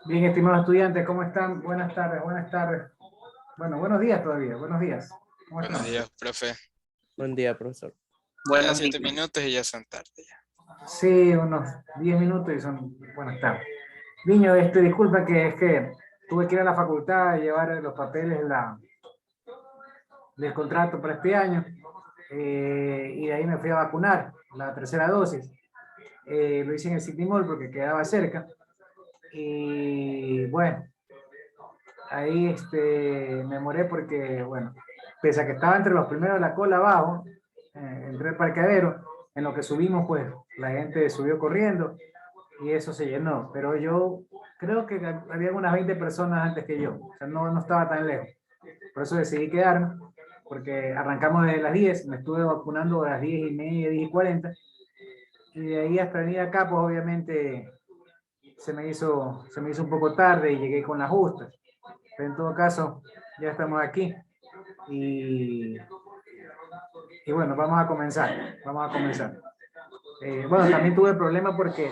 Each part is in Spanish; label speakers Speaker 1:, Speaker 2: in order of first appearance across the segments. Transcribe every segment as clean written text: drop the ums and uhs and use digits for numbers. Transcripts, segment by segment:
Speaker 1: Bien, estimados estudiantes, ¿cómo están? Buenas tardes, buenas tardes. Bueno, buenos días todavía, buenos días. ¿Cómo
Speaker 2: Buenos
Speaker 1: están?
Speaker 2: días, profe.
Speaker 3: Buen día, profesor.
Speaker 2: Quedan
Speaker 4: Buenos
Speaker 2: 7
Speaker 4: días.
Speaker 2: minutos y ya son tarde ya.
Speaker 1: Sí, unos 10 minutos y son buenas tardes. Niño, disculpa que es que tuve que ir a la facultad a llevar los papeles del contrato para este año y de ahí me fui a vacunar la tercera dosis. Lo hice en el City Mall porque quedaba cerca y bueno, ahí me demoré porque, bueno, pese a que estaba entre los primeros de la cola abajo, entré al parqueadero, en lo que subimos, pues la gente subió corriendo y eso se llenó. Pero yo creo que había unas 20 personas antes que yo, o sea, no estaba tan lejos. Por eso decidí quedarme, porque arrancamos desde las 10, me estuve vacunando a las 10:30, 10:40, y de ahí hasta venir acá, pues obviamente se me hizo un poco tarde y llegué con las justas. Pero en todo caso, ya estamos aquí. Y, y bueno, vamos a comenzar. Vamos a comenzar. Bueno, también tuve problemas porque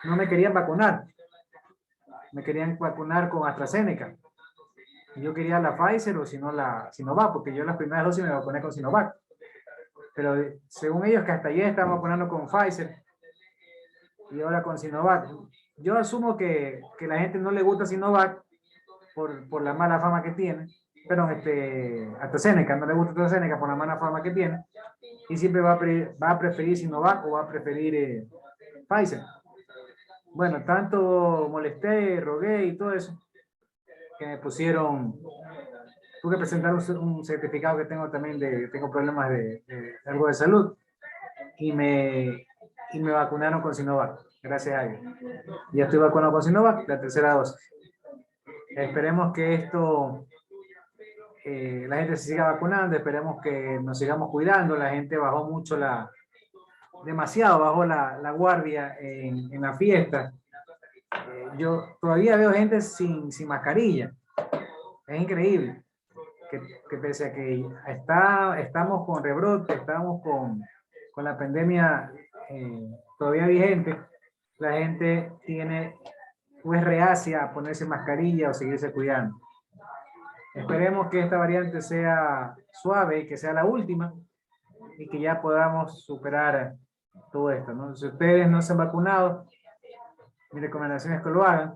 Speaker 1: no me querían vacunar. Me querían vacunar con AstraZeneca. Y yo quería la Pfizer o si no la Sinovac, porque yo las primeras dosis me vacuné con Sinovac. Pero según ellos que hasta ayer estaban vacunando con Pfizer y ahora con Sinovac. Yo asumo que la gente no le gusta Sinovac por la mala fama que tiene, pero AstraZeneca, no le gusta AstraZeneca por la mala fama que tiene, y siempre va a preferir Sinovac o va a preferir Pfizer. Bueno, tanto molesté, rogué y todo eso, que me pusieron, tuve que presentar un certificado que tengo también tengo problemas de algo de salud, y me vacunaron con Sinovac, gracias a Dios. Ya estoy vacunado con Sinovac, la tercera dosis. Esperemos que la gente se siga vacunando, esperemos que nos sigamos cuidando. La gente bajó mucho demasiado bajó la guardia en la fiesta. Yo todavía veo gente sin mascarilla. Es increíble que pese a que estamos con rebrote, estamos con la pandemia todavía vigente, la gente pues reacia a ponerse mascarilla o seguirse cuidando. Esperemos que esta variante sea suave y que sea la última y que ya podamos superar todo esto, ¿no? Si ustedes no se han vacunado, mi recomendación es que lo hagan.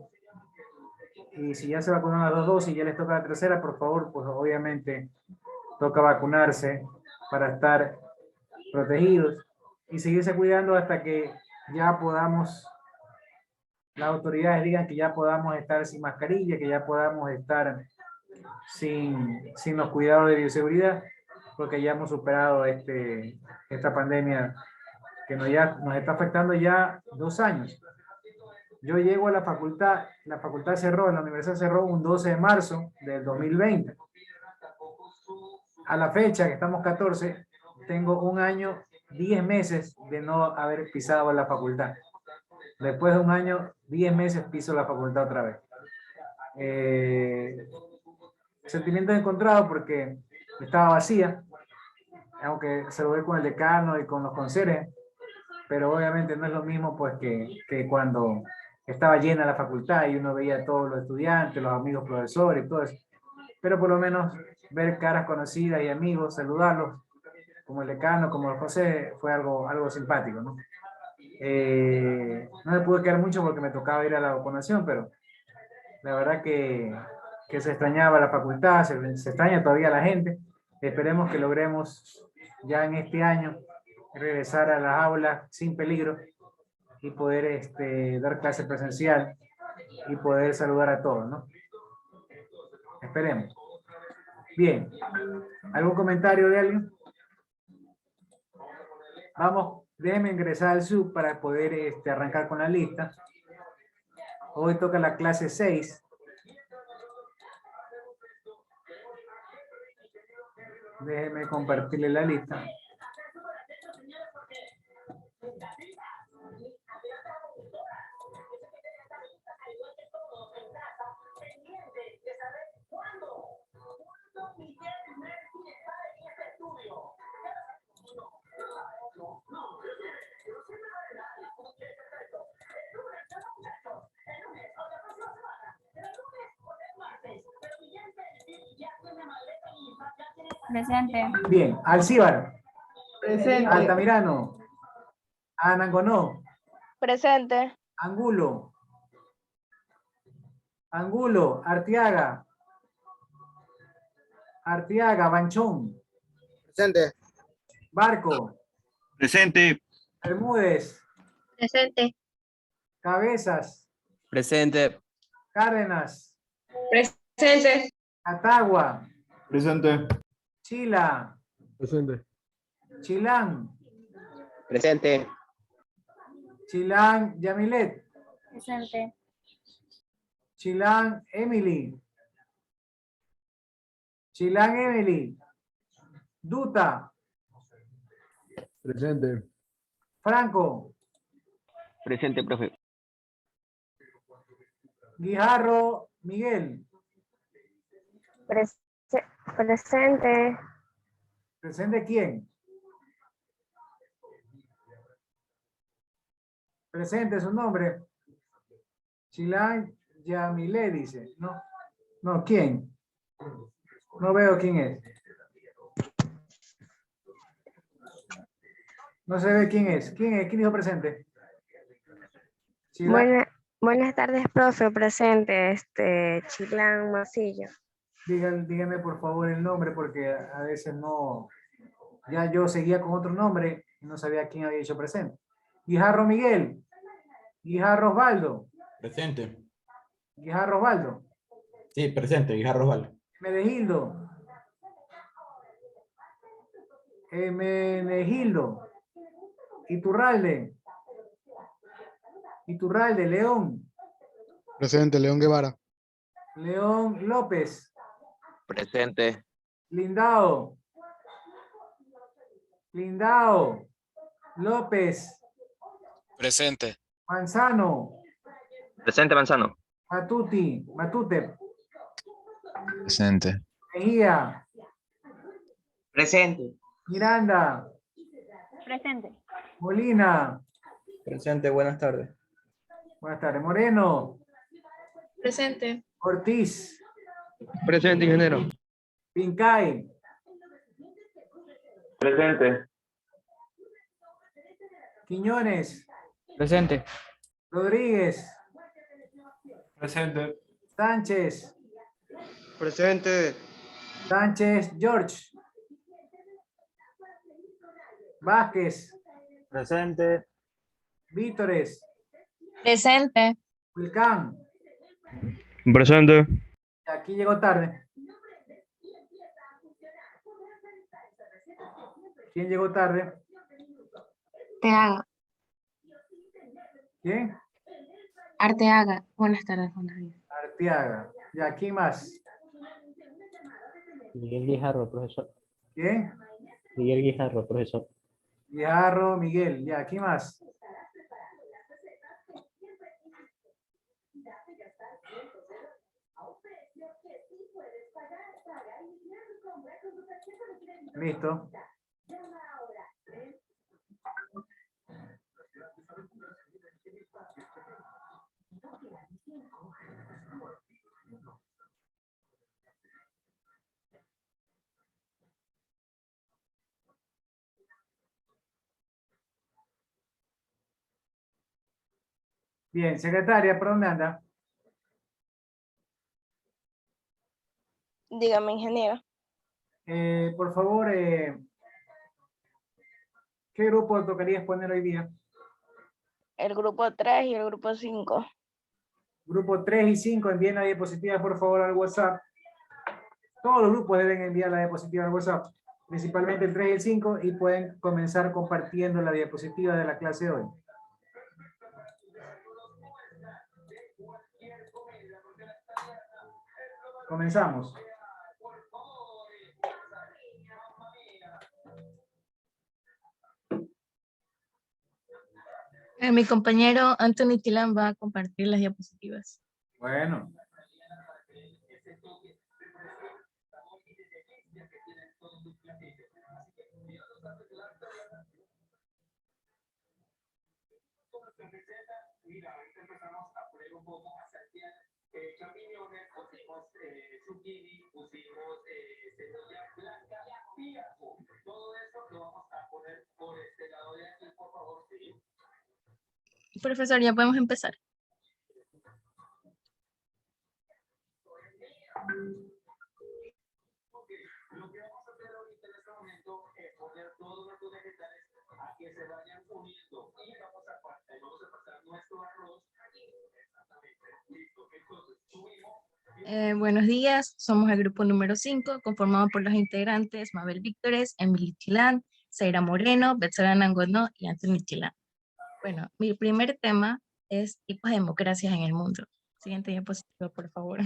Speaker 1: Y si ya se vacunaron las dos dosis y ya les toca la tercera, por favor, pues obviamente toca vacunarse para estar protegidos y seguirse cuidando hasta que ya podamos, las autoridades digan que ya podamos estar sin mascarilla, que ya podamos estar sin los cuidados de bioseguridad, porque ya hemos superado esta pandemia que nos está afectando ya 2 años. Yo llego a la facultad cerró, la universidad cerró un 12 de marzo del 2020. A la fecha, que estamos 14, tengo 1 año, 10 meses de no haber pisado la facultad. Después de 1 año, 10 meses piso la facultad otra vez. Sentimientos encontrados porque estaba vacía, aunque se lo ve con el decano y con los conserjes, pero obviamente no es lo mismo pues que cuando estaba llena la facultad y uno veía a todos los estudiantes, los amigos profesores y todo eso. Pero por lo menos ver caras conocidas y amigos, saludarlos, como el decano, como los conserjes, fue algo simpático, ¿no? No me pude quedar mucho porque me tocaba ir a la vacunación, pero la verdad que se extrañaba la facultad, se extraña todavía la gente. Esperemos que logremos ya en este año regresar a las aulas sin peligro y poder dar clase presencial y poder saludar a todos, ¿no? Esperemos. Bien, ¿algún comentario de alguien? Vamos, déjenme ingresar al Zoom para poder arrancar con la lista. Hoy toca la clase 6. Déjenme compartirle la lista.
Speaker 2: Presente.
Speaker 1: Bien, Alcíbar,
Speaker 3: Presente.
Speaker 1: Altamirano, Anangonó,
Speaker 4: Presente.
Speaker 1: Angulo, Arteaga, Banchón,
Speaker 5: Presente.
Speaker 1: Barco,
Speaker 6: Presente.
Speaker 1: Bermúdez,
Speaker 4: Presente.
Speaker 1: Cabezas,
Speaker 7: Presente.
Speaker 1: Cárdenas,
Speaker 4: Presente.
Speaker 1: Catagua,
Speaker 6: Presente.
Speaker 1: Chila,
Speaker 3: Presente.
Speaker 1: Chilán,
Speaker 5: Presente.
Speaker 1: Chilán Yamilet,
Speaker 2: Presente.
Speaker 1: Chilán Emily, Duta,
Speaker 3: Presente.
Speaker 1: Franco,
Speaker 5: Presente, profe.
Speaker 1: Guijarro Miguel,
Speaker 4: Presente.
Speaker 1: ¿presente quién? Presente su nombre. Chilán Yamile dice, no, ¿quién? No veo quién es. No se ve quién es. ¿Quién es? ¿Quién dijo presente? Chilán,
Speaker 4: Buenas tardes, profe. Presente. Chilán Masillo.
Speaker 1: dígame por favor el nombre porque a veces no, ya yo seguía con otro nombre y no sabía quién había dicho presente. Guijarro Miguel, Guijarro Osvaldo,
Speaker 6: Presente.
Speaker 1: Guijarro Osvaldo,
Speaker 6: Sí, presente, Guijarro Osvaldo.
Speaker 1: Menegildo, Iturralde, León,
Speaker 3: Presente, León Guevara.
Speaker 1: León López,
Speaker 5: Presente.
Speaker 1: Lindao, López,
Speaker 8: Presente.
Speaker 1: Manzano,
Speaker 5: Presente, Manzano.
Speaker 1: Matute,
Speaker 8: Presente.
Speaker 1: Mejía,
Speaker 5: Presente.
Speaker 1: Miranda,
Speaker 2: Presente.
Speaker 1: Molina,
Speaker 5: Presente, buenas tardes.
Speaker 1: buenas tardes, Moreno,
Speaker 4: Presente.
Speaker 1: Ortiz,
Speaker 5: Presente, ingeniero.
Speaker 1: Pincay,
Speaker 5: Presente.
Speaker 1: Quiñones,
Speaker 7: Presente.
Speaker 1: Rodríguez,
Speaker 6: Presente.
Speaker 1: Sánchez,
Speaker 5: Presente.
Speaker 1: George, Vázquez,
Speaker 6: Presente.
Speaker 1: Vítores,
Speaker 4: Presente.
Speaker 1: Wilcán.
Speaker 5: Presente.
Speaker 1: Aquí llegó tarde. ¿Quién llegó tarde?
Speaker 4: Arteaga.
Speaker 1: ¿Quién?
Speaker 4: Arteaga. Buenas tardes, buenos días.
Speaker 1: Arteaga. ¿Y aquí más?
Speaker 9: Miguel Guijarro, profesor.
Speaker 1: ¿Quién?
Speaker 9: Miguel Guijarro, profesor.
Speaker 1: Guijarro Miguel. ¿Y aquí más? Listo. Bien, secretaria, ¿por dónde anda?
Speaker 4: Dígame, ingeniero.
Speaker 1: Por favor, ¿qué grupo tocaría exponer hoy día?
Speaker 4: El grupo 3 y el grupo 5.
Speaker 1: Grupo 3 y 5, envíen la diapositiva por favor al WhatsApp. Todos los grupos deben enviar la diapositiva al WhatsApp, principalmente el 3 y el 5, y pueden comenzar compartiendo la diapositiva de la clase de hoy. Comenzamos.
Speaker 10: Mi compañero Anthony Tilán va a compartir las diapositivas.
Speaker 1: Bueno.
Speaker 11: Champiñones, pusimos zucchini, pusimos cebolla blanca
Speaker 10: Profesor, ya podemos empezar. Buenos días, somos el grupo número 5, conformado por los integrantes Mabel Víctores, Emily Chilán, Zaira Moreno, Betsora Nangonó y Anthony Chilán. Bueno, mi primer tema es tipos de democracias en el mundo. Siguiente diapositiva, por favor.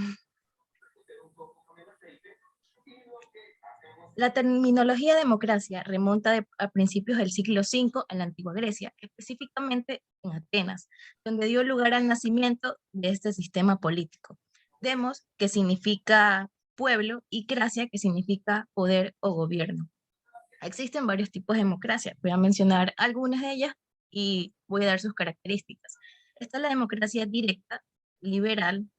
Speaker 10: La terminología democracia remonta a principios del siglo V en la antigua Grecia, específicamente en Atenas, donde dio lugar al nacimiento de este sistema político. Demos, que significa pueblo, y cracia, que significa poder o gobierno. Existen varios tipos de democracia. Voy a mencionar algunas de ellas y voy a dar sus características. Esta es la democracia directa, liberal,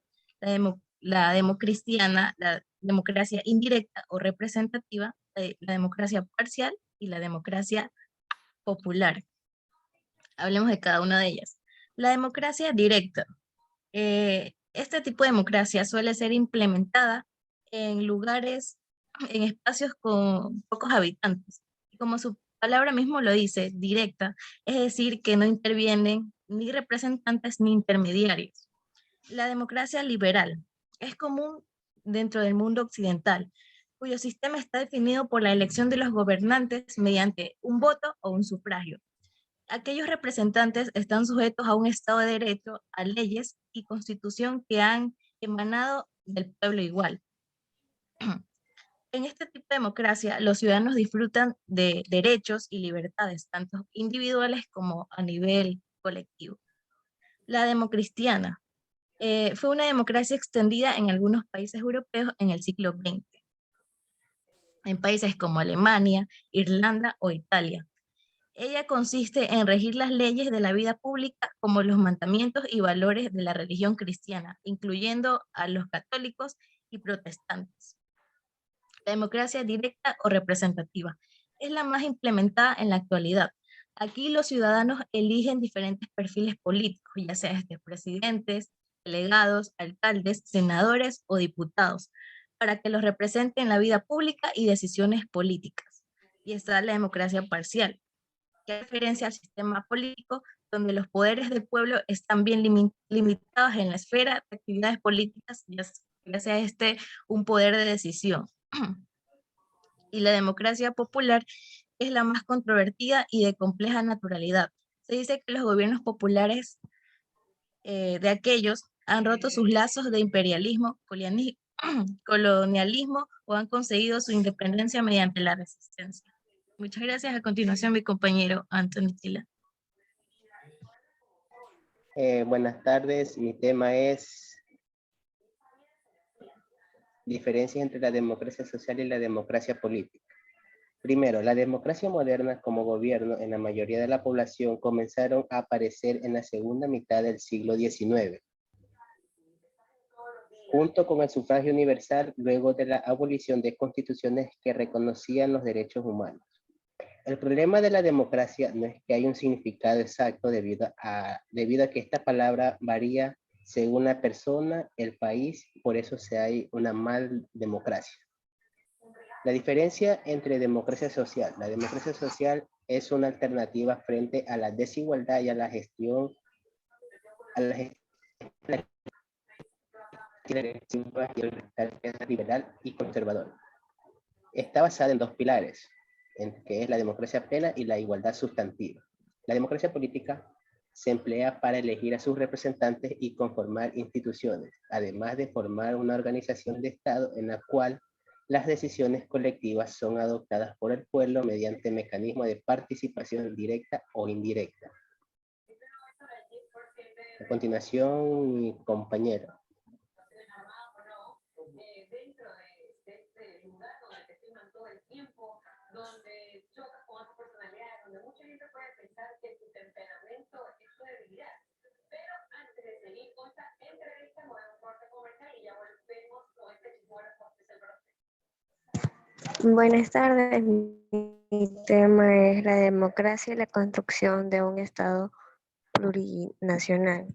Speaker 10: la democristiana, la democracia indirecta o representativa, la democracia parcial y la democracia popular. Hablemos de cada una de ellas. La democracia directa. Este tipo de democracia suele ser implementada en lugares, en espacios con pocos habitantes. Como su palabra mismo lo dice, directa, es decir, que no intervienen ni representantes ni intermediarios. La democracia liberal es común dentro del mundo occidental, cuyo sistema está definido por la elección de los gobernantes mediante un voto o un sufragio. Aquellos representantes están sujetos a un Estado de Derecho, a leyes y constitución que han emanado del pueblo igual. En este tipo de democracia, los ciudadanos disfrutan de derechos y libertades, tanto individuales como a nivel colectivo. La democristiana fue una democracia extendida en algunos países europeos en el siglo XX, en países como Alemania, Irlanda o Italia. Ella consiste en regir las leyes de la vida pública como los mandamientos y valores de la religión cristiana, incluyendo a los católicos y protestantes. La democracia directa o representativa es la más implementada en la actualidad. Aquí los ciudadanos eligen diferentes perfiles políticos, ya sea presidentes, delegados, alcaldes, senadores o diputados, para que los representen en la vida pública y decisiones políticas. Y está la democracia parcial, que referencia al sistema político donde los poderes del pueblo están bien limitados en la esfera de actividades políticas, ya sea un poder de decisión. Y la democracia popular es la más controvertida y de compleja naturalidad. Se dice que los gobiernos populares de aquellos han roto sus lazos de imperialismo, colonialismo o han conseguido su independencia mediante la resistencia. Muchas gracias. A continuación, mi compañero Anthony Chilán.
Speaker 11: Buenas tardes. Mi tema es diferencias entre la democracia social y la democracia política. Primero, la democracia moderna como gobierno en la mayoría de la población comenzaron a aparecer en la segunda mitad del siglo XIX, junto con el sufragio universal luego de la abolición de constituciones que reconocían los derechos humanos. El problema de la democracia no es que haya un significado exacto debido a que esta palabra varía según la persona, el país, por eso hay una mal democracia. La diferencia entre democracia social. La democracia social es una alternativa frente a la desigualdad y a la gestión liberal y conservador. Está basada en dos pilares, que es la democracia plena y la igualdad sustantiva. La democracia política se emplea para elegir a sus representantes y conformar instituciones, además de formar una organización de Estado en la cual las decisiones colectivas son adoptadas por el pueblo mediante mecanismos de participación directa o indirecta. A continuación, mi compañero.
Speaker 12: Buenas tardes, mi tema es la democracia y la construcción de un Estado
Speaker 4: plurinacional.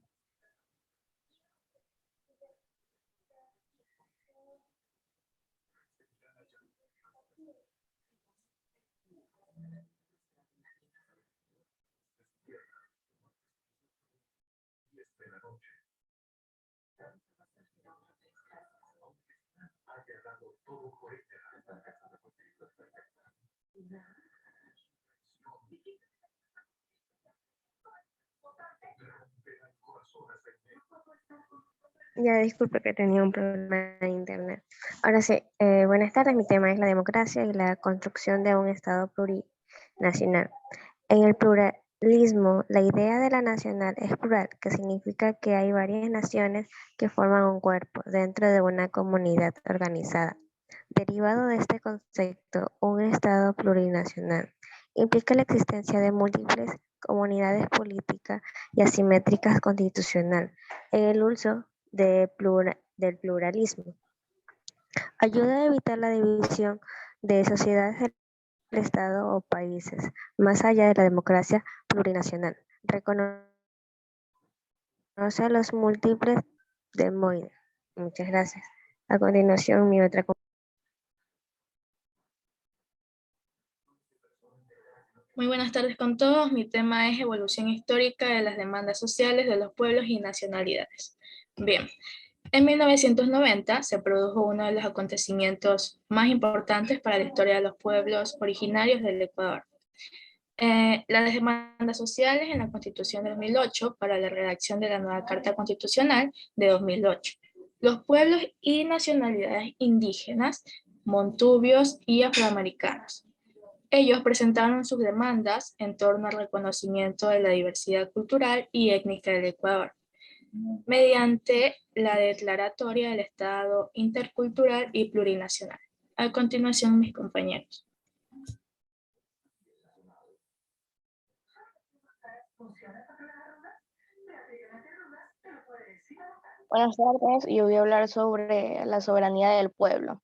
Speaker 4: Ya, disculpe que tenía un problema de internet. Ahora sí, buenas tardes. Mi tema es la democracia y la construcción de un Estado plurinacional. En el pluralismo, la idea de la nacional es plural, que significa que hay varias naciones que forman un cuerpo dentro de una comunidad organizada. Derivado de este concepto, un Estado plurinacional implica la existencia de múltiples comunidades políticas y asimétricas constitucional en el uso del pluralismo. Ayuda a evitar la división de sociedades del Estado o países, más allá de la democracia plurinacional. Reconoce a los múltiples demoides. Muchas gracias. A continuación, mi otra.
Speaker 12: Muy buenas tardes con todos. Mi tema es evolución histórica de las demandas sociales de los pueblos y nacionalidades. Bien, en 1990 se produjo uno de los acontecimientos más importantes para la historia de los pueblos originarios del Ecuador. Las demandas sociales en la Constitución de 2008 para la redacción de la nueva Carta Constitucional de 2008. Los pueblos y nacionalidades indígenas, montubios y afroamericanos. Ellos presentaron sus demandas en torno al reconocimiento de la diversidad cultural y étnica del Ecuador, mediante la declaratoria del Estado intercultural y plurinacional. A continuación, mis compañeros.
Speaker 4: Buenas tardes, yo voy a hablar sobre la soberanía del pueblo.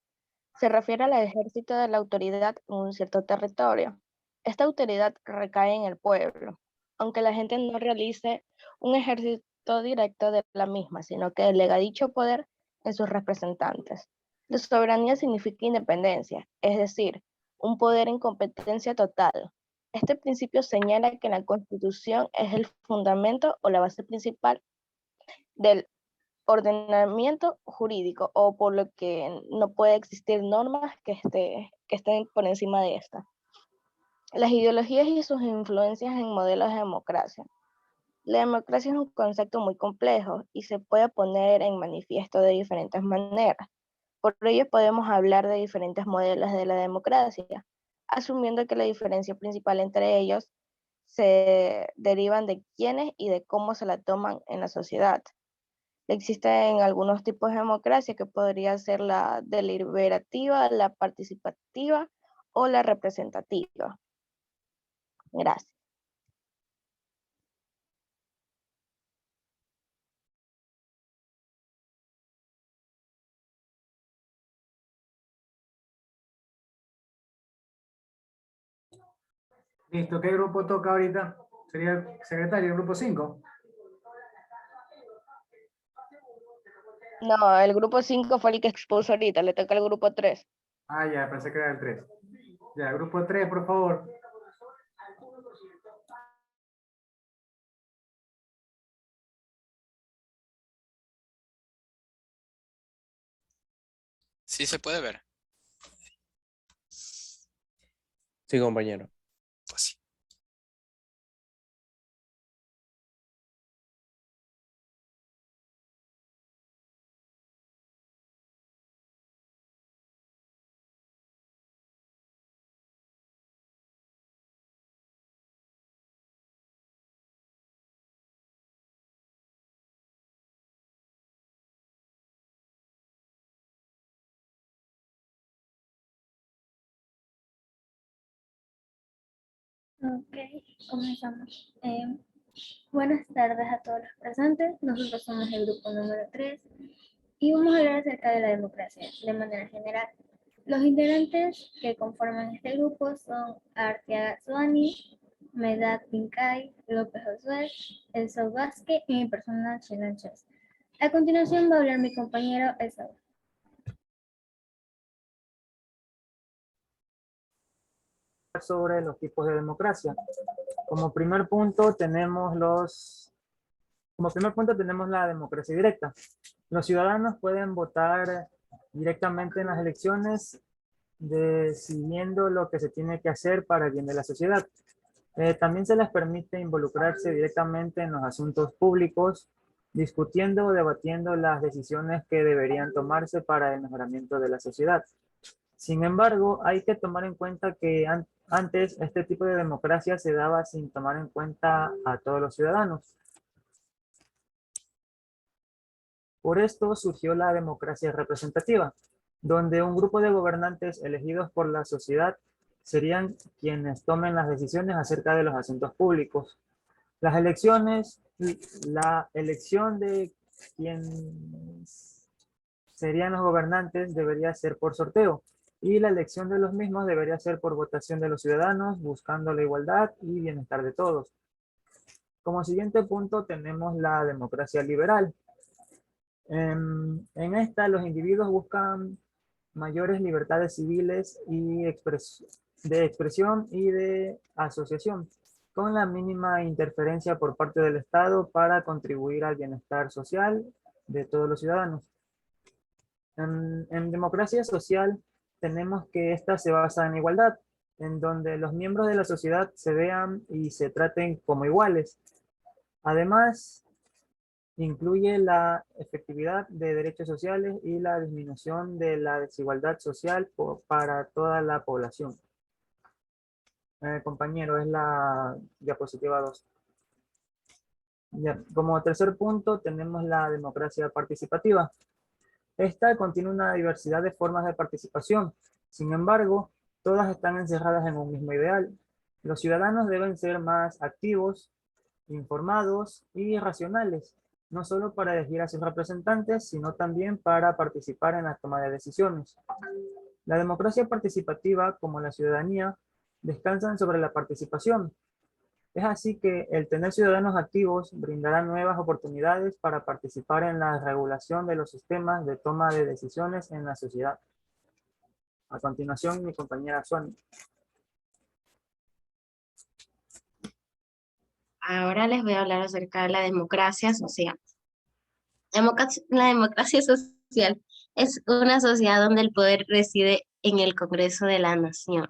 Speaker 4: Se refiere al ejército de la autoridad en un cierto territorio. Esta autoridad recae en el pueblo, aunque la gente no realice un ejército directo de la misma, sino que delega dicho poder en sus representantes. La soberanía significa independencia, es decir, un poder en competencia total. Este principio señala que la Constitución es el fundamento o la base principal del ordenamiento jurídico, o por lo que no puede existir normas que estén por encima de esta. Las ideologías y sus influencias en modelos de democracia. La democracia es un concepto muy complejo y se puede poner en manifiesto de diferentes maneras. Por ello podemos hablar de diferentes modelos de la democracia, asumiendo que la diferencia principal entre ellos se derivan de quiénes y de cómo se la toman en la sociedad. Existen algunos tipos de democracia que podría ser la deliberativa, la participativa o la representativa. Gracias.
Speaker 1: Listo, ¿qué grupo toca ahorita? ¿Sería el secretario del grupo 5?
Speaker 4: No, el grupo 5 fue el que expuso ahorita, le toca al grupo 3.
Speaker 1: Ah, ya, pensé que era el 3. Ya, grupo 3, por favor.
Speaker 8: Sí se puede ver.
Speaker 5: Sí, compañero.
Speaker 8: Pues sí.
Speaker 2: Ok, comenzamos. Buenas tardes a todos los presentes. Nosotros somos el grupo número 3 y vamos a hablar acerca de la democracia de manera general. Los integrantes que conforman este grupo son Arteaga Suani, Medad Pincay, López Josué, Esau Vázquez y mi persona, Sheila Chávez. A continuación va a hablar mi compañero Esau.
Speaker 1: Sobre los tipos de democracia. Como primer punto tenemos la democracia directa. Los ciudadanos pueden votar directamente en las elecciones decidiendo lo que se tiene que hacer para el bien de la sociedad. También se les permite involucrarse directamente en los asuntos públicos, discutiendo o debatiendo las decisiones que deberían tomarse para el mejoramiento de la sociedad. Sin embargo, hay que tomar en cuenta que antes este tipo de democracia se daba sin tomar en cuenta a todos los ciudadanos. Por esto surgió la democracia representativa, donde un grupo de gobernantes elegidos por la sociedad serían quienes tomen las decisiones acerca de los asuntos públicos. La elección de quienes serían los gobernantes debería ser por sorteo, y la elección de los mismos debería ser por votación de los ciudadanos, buscando la igualdad y bienestar de todos. Como siguiente punto tenemos la democracia liberal. En esta los individuos buscan mayores libertades civiles y de expresión y de asociación, con la mínima interferencia por parte del Estado para contribuir al bienestar social de todos los ciudadanos. En democracia social tenemos que esta se basa en igualdad, en donde los miembros de la sociedad se vean y se traten como iguales. Además, incluye la efectividad de derechos sociales y la disminución de la desigualdad social para toda la población. Compañero, es la diapositiva 2. Ya, como tercer punto tenemos la democracia participativa. Esta contiene una diversidad de formas de participación. Sin embargo, todas están encerradas en un mismo ideal. Los ciudadanos deben ser más activos, informados y racionales, no solo para elegir a sus representantes, sino también para participar en la toma de decisiones. La democracia participativa, como la ciudadanía, descansan sobre la participación. Es así que el tener ciudadanos activos brindará nuevas oportunidades para participar en la regulación de los sistemas de toma de decisiones en la sociedad. A continuación, mi compañera Suani.
Speaker 13: Ahora les voy a hablar acerca de la democracia social. La democracia social es una sociedad donde el poder reside en el Congreso de la Nación,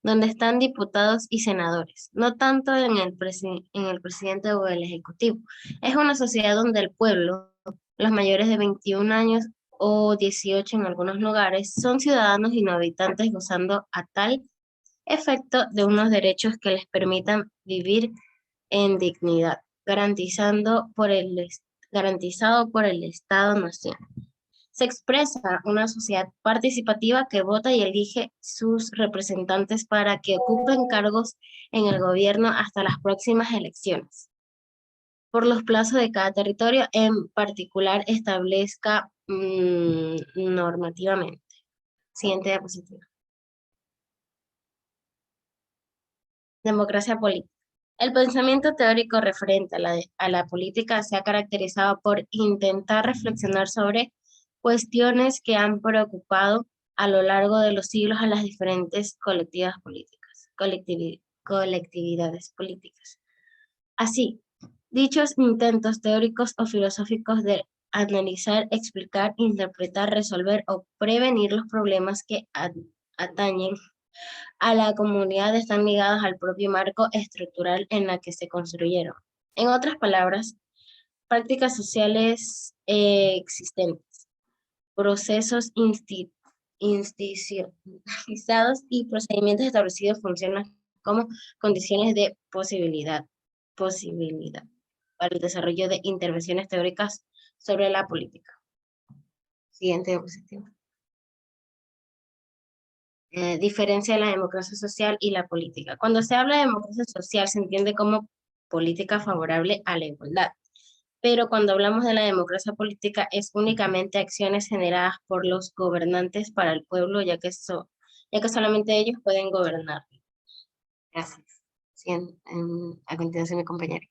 Speaker 13: donde están diputados y senadores, no tanto en el presidente o el ejecutivo. Es una sociedad donde el pueblo, los mayores de 21 años o 18 en algunos lugares, son ciudadanos y no habitantes gozando a tal efecto de unos derechos que les permitan vivir en dignidad, garantizado por el Estado-Nación. Se expresa una sociedad participativa que vota y elige sus representantes para que ocupen cargos en el gobierno hasta las próximas elecciones, por los plazos de cada territorio en particular establezca normativamente. Siguiente diapositiva. Democracia política. El pensamiento teórico referente a la política se ha caracterizado por intentar reflexionar sobre cuestiones que han preocupado a lo largo de los siglos a las diferentes colectividades políticas. Así, dichos intentos teóricos o filosóficos de analizar, explicar, interpretar, resolver o prevenir los problemas que atañen a la comunidad están ligados al propio marco estructural en la que se construyeron. En otras palabras, prácticas sociales existentes, procesos institucionalizados y procedimientos establecidos funcionan como condiciones de posibilidad para el desarrollo de intervenciones teóricas sobre la política. Siguiente diapositiva. Diferencia de la democracia social y la política. Cuando se habla de democracia social se entiende como política favorable a la igualdad, pero cuando hablamos de la democracia política es únicamente acciones generadas por los gobernantes para el pueblo, ya que solamente ellos pueden gobernar. Gracias. Sí, a continuación mi compañera.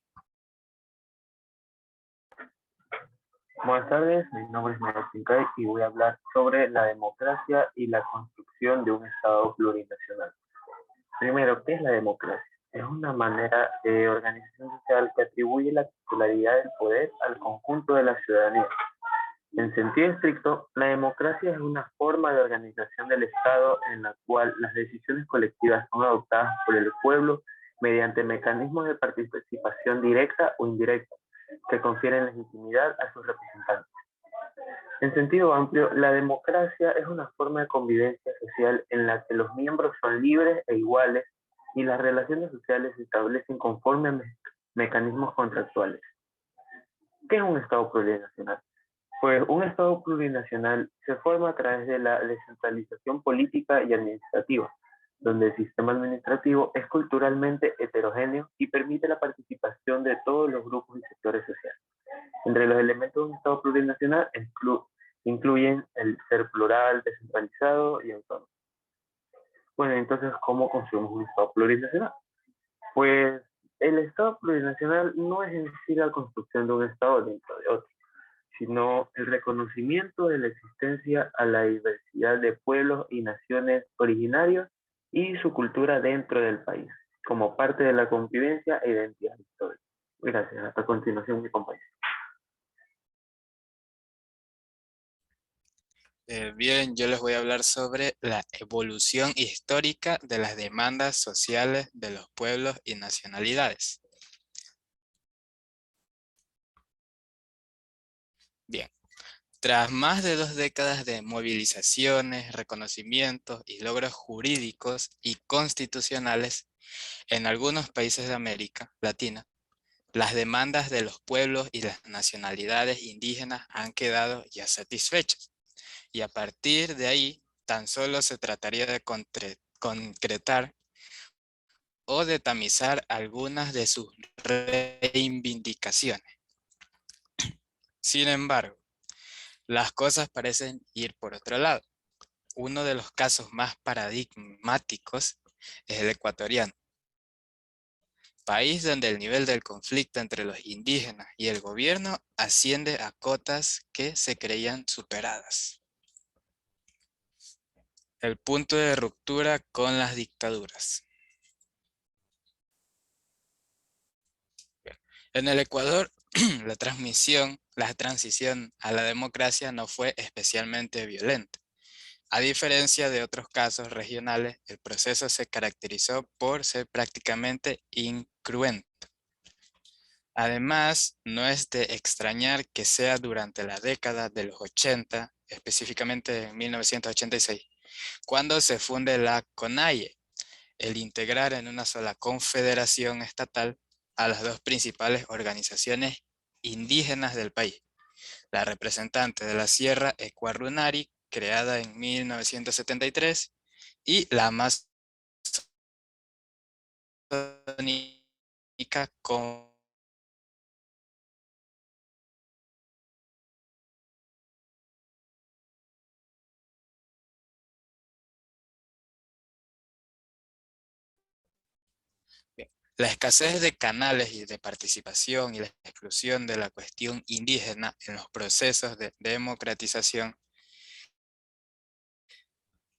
Speaker 14: Buenas tardes, mi nombre es Manuel Pincay y voy a hablar sobre la democracia y la construcción de un Estado plurinacional. Primero, ¿qué es la democracia? Es una manera de organización social que atribuye la titularidad del poder al conjunto de la ciudadanía. En sentido estricto, la democracia es una forma de organización del Estado en la cual las decisiones colectivas son adoptadas por el pueblo mediante mecanismos de participación directa o indirecta que confieren legitimidad a sus representantes. En sentido amplio, la democracia es una forma de convivencia social en la que los miembros son libres e iguales y las relaciones sociales se establecen conforme a mecanismos contractuales. ¿Qué es un Estado plurinacional? Pues un Estado plurinacional se forma a través de la descentralización política y administrativa, donde el sistema administrativo es culturalmente heterogéneo y permite la participación de todos los grupos y sectores sociales. Entre los elementos de un Estado plurinacional incluyen el ser plural, descentralizado y autónomo. Bueno, entonces, ¿cómo construimos un Estado plurinacional? Pues el Estado plurinacional no es en sí la construcción de un Estado dentro de otro, sino el reconocimiento de la existencia a la diversidad de pueblos y naciones originarios y su cultura dentro del país, como parte de la convivencia e identidad histórica. Gracias. Hasta continuación, mi compañero.
Speaker 8: Bien, yo les voy a hablar sobre la evolución histórica de las demandas sociales de los pueblos y nacionalidades. Bien, tras más de 2 décadas de movilizaciones, reconocimientos y logros jurídicos y constitucionales en algunos países de América Latina, las demandas de los pueblos y las nacionalidades indígenas han quedado ya satisfechas. Y a partir de ahí, tan solo se trataría de concretar o de tamizar algunas de sus reivindicaciones. Sin embargo, las cosas parecen ir por otro lado. Uno de los casos más paradigmáticos es el ecuatoriano, país donde el nivel del conflicto entre los indígenas y el gobierno asciende a cotas que se creían superadas. El punto de ruptura con las dictaduras. En el Ecuador, la transición a la democracia no fue especialmente violenta. A diferencia de otros casos regionales, el proceso se caracterizó por ser prácticamente incruento. Además, no es de extrañar que sea durante la década de los 80, específicamente en 1986, cuando se funde la CONAIE, el integrar en una sola confederación estatal a las 2 principales organizaciones indígenas del país. La representante de la Sierra Ecuarunari, creada en 1973, y la Amazónica con la escasez de canales y de participación y la exclusión de la cuestión indígena en los procesos de democratización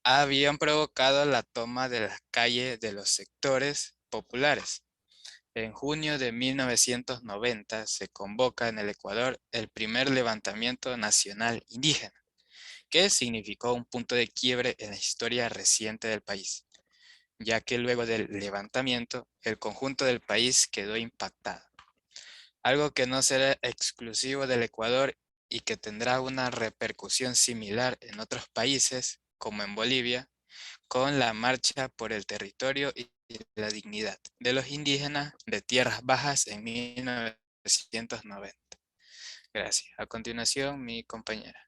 Speaker 8: habían provocado la toma de las calles de los sectores populares. En junio de 1990 se convoca en el Ecuador el primer levantamiento nacional indígena, que significó un punto de quiebre en la historia reciente del país, ya que luego del levantamiento el conjunto del país quedó impactado. Algo que no será exclusivo del Ecuador y que tendrá una repercusión similar en otros países, como en Bolivia, con la marcha por el territorio y la dignidad de los indígenas de tierras bajas en 1990. Gracias. A continuación, mi compañera.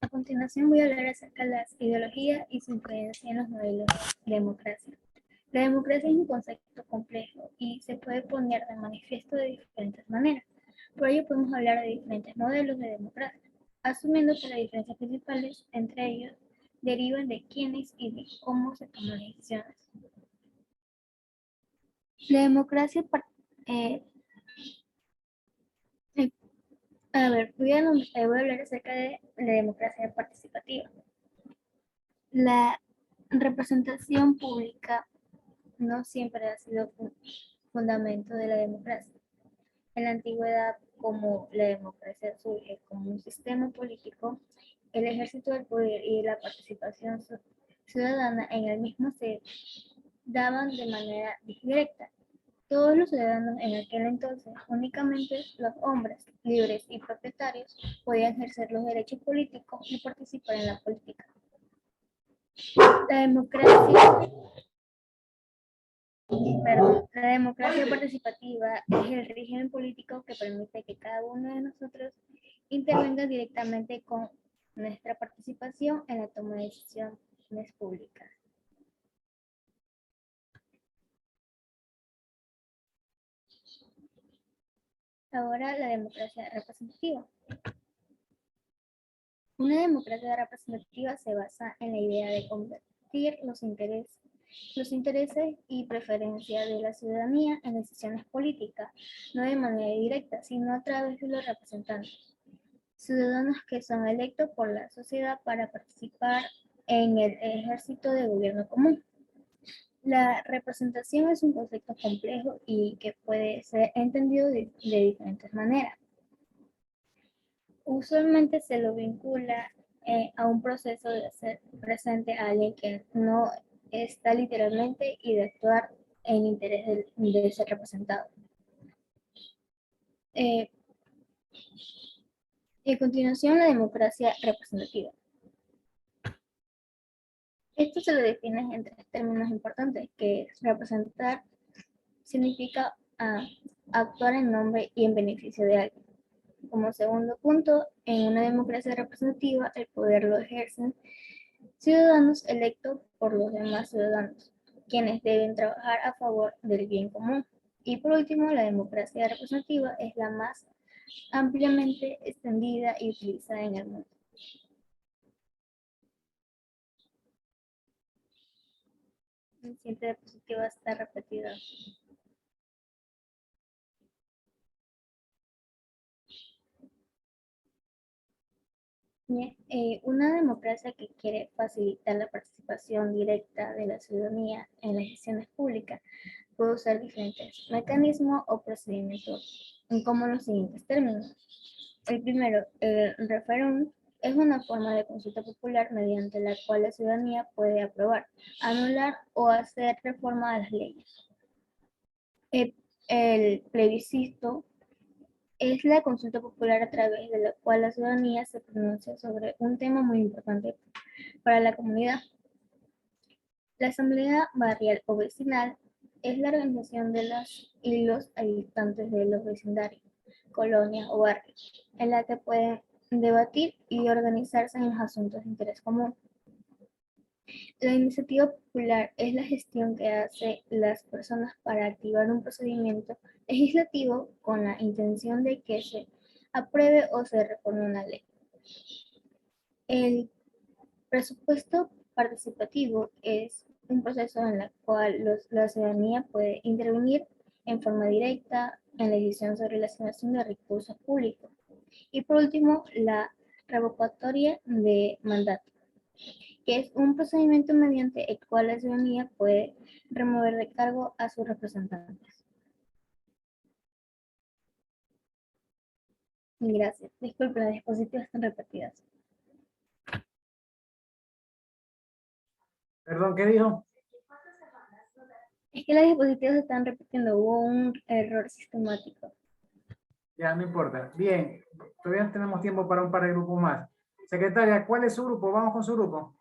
Speaker 2: A continuación voy a hablar acerca de las ideologías y su influencia en los modelos de democracia. La democracia es un concepto complejo y se puede poner de manifiesto de diferentes maneras. Por ello podemos hablar de diferentes modelos de democracia, asumiendo que las diferencias principales entre ellos derivan de quiénes y de cómo se toman las decisiones. La democracia, voy a hablar acerca de la democracia participativa. La representación pública no siempre ha sido fundamento de la democracia. En la antigüedad, como la democracia surge como un sistema político, el ejercicio del poder y la participación ciudadana en el mismo se daban de manera directa. Todos los ciudadanos en aquel entonces, únicamente los hombres libres y propietarios, podían ejercer los derechos políticos y participar en la política. La democracia participativa es el régimen político que permite que cada uno de nosotros intervenga directamente con nuestra participación en la toma de decisiones públicas. Ahora, la democracia representativa. Una democracia representativa se basa en la idea de convertir los intereses y preferencias de la ciudadanía en decisiones políticas, no de manera directa, sino a través de los representantes, ciudadanos que son electos por la sociedad para participar en el ejercicio de gobierno común. La representación es un concepto complejo y que puede ser entendido de diferentes maneras. Usualmente se lo vincula a un proceso de hacer presente a alguien que no está literalmente y de actuar en interés de ser representado. A continuación, la democracia representativa. Esto se lo define en tres términos importantes, que es representar significa actuar en nombre y en beneficio de alguien. Como segundo punto, en una democracia representativa, el poder lo ejercen ciudadanos electos por los demás ciudadanos, quienes deben trabajar a favor del bien común. Y por último, la democracia representativa es la más ampliamente extendida y utilizada en el mundo. La siguiente diapositiva está repetida. Bien, una democracia que quiere facilitar la participación directa de la ciudadanía en las decisiones públicas puede usar diferentes mecanismos o procedimientos como los siguientes términos. El primero, el referéndum, es una forma de consulta popular mediante la cual la ciudadanía puede aprobar, anular o hacer reforma a las leyes. El plebiscito es la consulta popular a través de la cual la ciudadanía se pronuncia sobre un tema muy importante para la comunidad. La asamblea barrial o vecinal es la organización de las y los habitantes de los vecindarios, colonias o barrios, en la que pueden debatir y organizarse en los asuntos de interés común. La iniciativa popular es la gestión que hacen las personas para activar un procedimiento legislativo con la intención de que se apruebe o se reforme una ley. El presupuesto participativo es un proceso en el cual la ciudadanía puede intervenir en forma directa en la decisión sobre la asignación de recursos públicos. Y por último, la revocatoria de mandato, que es un procedimiento mediante el cual la ciudadanía puede remover de cargo a sus representantes. Gracias. Disculpen, las diapositivas están repetidas.
Speaker 1: Perdón, ¿qué dijo?
Speaker 2: Es que las diapositivas se están repitiendo, hubo un error sistemático.
Speaker 1: Ya, no importa. Bien, todavía tenemos tiempo para un par de grupos más. Secretaria, ¿cuál es su grupo? Vamos con su grupo.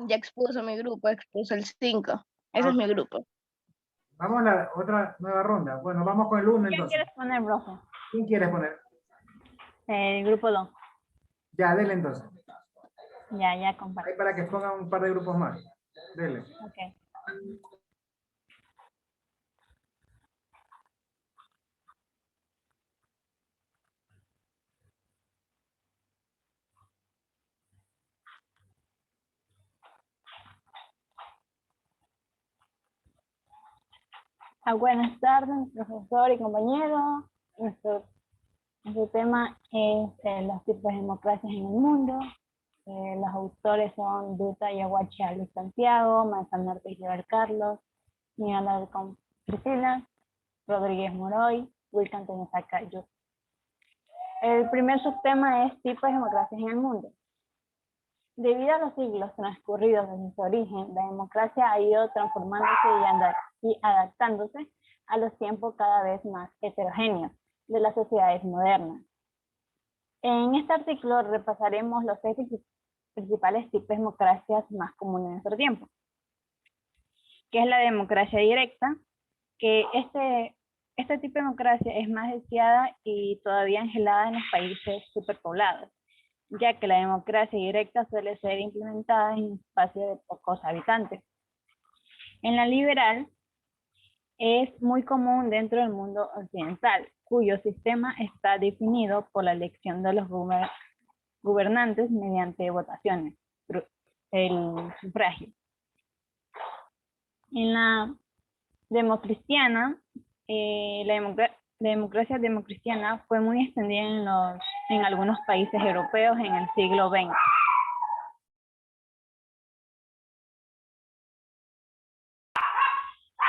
Speaker 4: Ya expuso mi grupo, expuso el 5. Ese es mi grupo.
Speaker 1: Vamos a la otra nueva ronda. Bueno, vamos con el 1
Speaker 15: ¿Quién
Speaker 1: entonces.
Speaker 15: quieres poner, profe?
Speaker 1: ¿Quién quieres poner?
Speaker 15: El grupo 2.
Speaker 1: Ya, dele entonces.
Speaker 15: Ya comparto.
Speaker 1: Ahí para que pongan un par de grupos más. Dele.
Speaker 15: Ok. Buenas tardes, profesor y compañeros. Nuestro tema es los tipos de democracias en el mundo. Los autores son Duta Yaguachi Luis Santiago, Manzano Ortiz Llevar Carlos, Miguel Alarcón Priscila, Rodríguez Moroy, Wilson Antonio Sacayo. El primer subtema es tipos de democracias en el mundo. Debido a los siglos transcurridos desde su origen, la democracia ha ido transformándose y adaptándose a los tiempos cada vez más heterogéneos de las sociedades modernas. En este artículo repasaremos los 6 principales tipos de democracias más comunes en nuestro tiempo, que es la democracia directa, que este tipo de democracia es más deseada y todavía anhelada en los países superpoblados, ya que la democracia directa suele ser implementada en espacios de pocos habitantes. En la liberal es muy común dentro del mundo occidental, cuyo sistema está definido por la elección de los gobernantes mediante votaciones, el sufragio. En la democristiana, la democracia democristiana fue muy extendida en algunos países europeos en el siglo XX.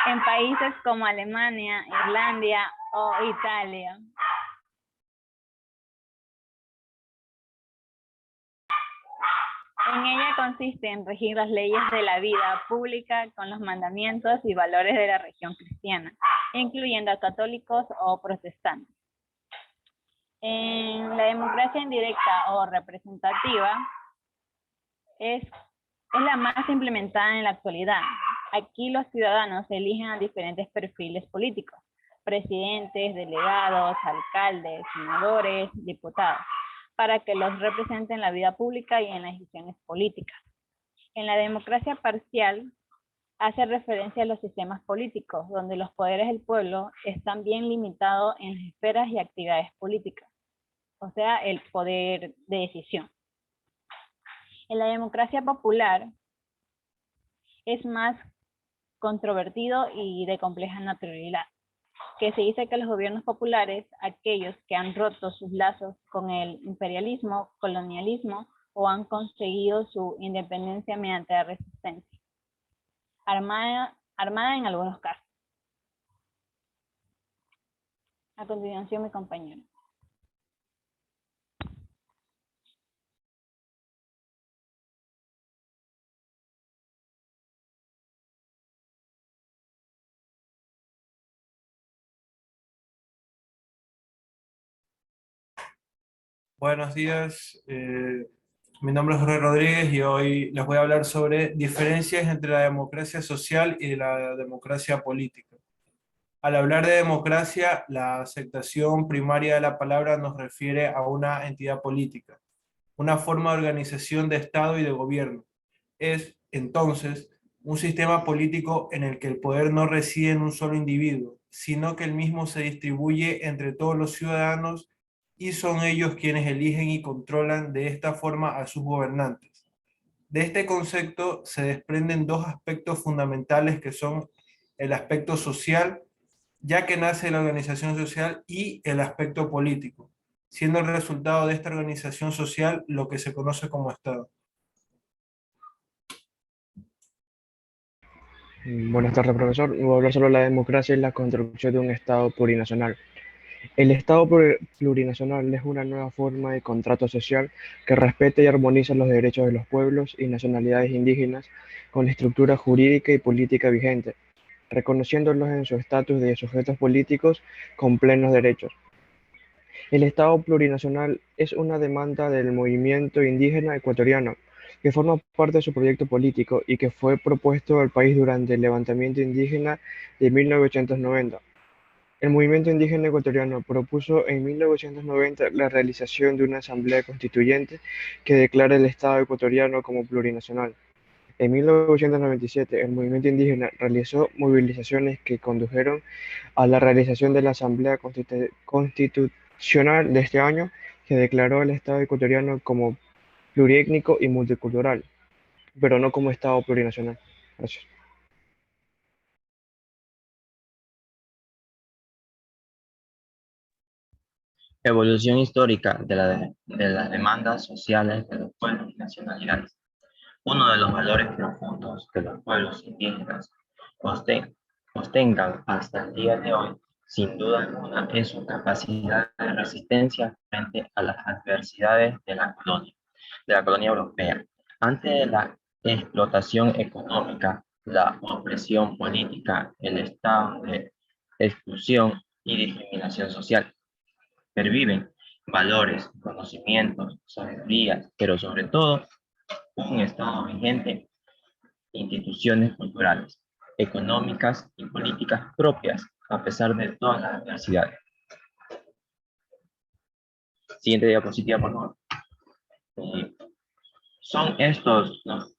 Speaker 15: En países como Alemania, Irlanda o Italia. En ella consiste en regir las leyes de la vida pública con los mandamientos y valores de la religión cristiana, incluyendo a católicos o protestantes. En la democracia indirecta o representativa es la más implementada en la actualidad. Aquí los ciudadanos eligen a diferentes perfiles políticos: presidentes, delegados, alcaldes, senadores, diputados, para que los representen en la vida pública y en las decisiones políticas. En la democracia parcial hace referencia a los sistemas políticos, donde los poderes del pueblo están bien limitados en las esferas y actividades políticas, o sea, el poder de decisión. En la democracia popular es más controvertido y de compleja naturalidad, que se dice que los gobiernos populares, aquellos que han roto sus lazos con el imperialismo, colonialismo o han conseguido su independencia mediante la resistencia armada en algunos casos. A continuación, mi compañero.
Speaker 16: Buenos días, mi nombre es Jorge Rodríguez y hoy les voy a hablar sobre diferencias entre la democracia social y la democracia política. Al hablar de democracia, la aceptación primaria de la palabra nos refiere a una entidad política, una forma de organización de Estado y de gobierno. Es, entonces, un sistema político en el que el poder no reside en un solo individuo, sino que el mismo se distribuye entre todos los ciudadanos y son ellos quienes eligen y controlan de esta forma a sus gobernantes. De este concepto se desprenden 2 aspectos fundamentales que son el aspecto social, ya que nace de la organización social, y el aspecto político, siendo el resultado de esta organización social lo que se conoce como Estado.
Speaker 3: Buenas tardes, profesor. Voy a hablar sobre la democracia y la construcción de un Estado plurinacional. El Estado plurinacional es una nueva forma de contrato social que respeta y armoniza los derechos de los pueblos y nacionalidades indígenas con la estructura jurídica y política vigente, reconociéndolos en su estatus de sujetos políticos con plenos derechos. El Estado plurinacional es una demanda del movimiento indígena ecuatoriano, que forma parte de su proyecto político y que fue propuesto al país durante el levantamiento indígena de 1990. El movimiento indígena ecuatoriano propuso en 1990 la realización de una asamblea constituyente que declara el Estado ecuatoriano como plurinacional. En 1997, el movimiento indígena realizó movilizaciones que condujeron a la realización de la Asamblea Constitucional de este año, que declaró el Estado ecuatoriano como pluriétnico y multicultural, pero no como Estado plurinacional. Gracias.
Speaker 17: Evolución histórica de las demandas sociales de los pueblos y nacionalidades. Uno de los valores profundos que los pueblos indígenas ostentan hasta el día de hoy, sin duda alguna, es su capacidad de resistencia frente a las adversidades de la colonia europea. Ante la explotación económica, la opresión política, el estado de exclusión y discriminación social, perviven valores, conocimientos, sabidurías, pero sobre todo un Estado vigente, instituciones culturales, económicas y políticas propias, a pesar de todas las adversidades. Siguiente diapositiva, por favor. Son estos los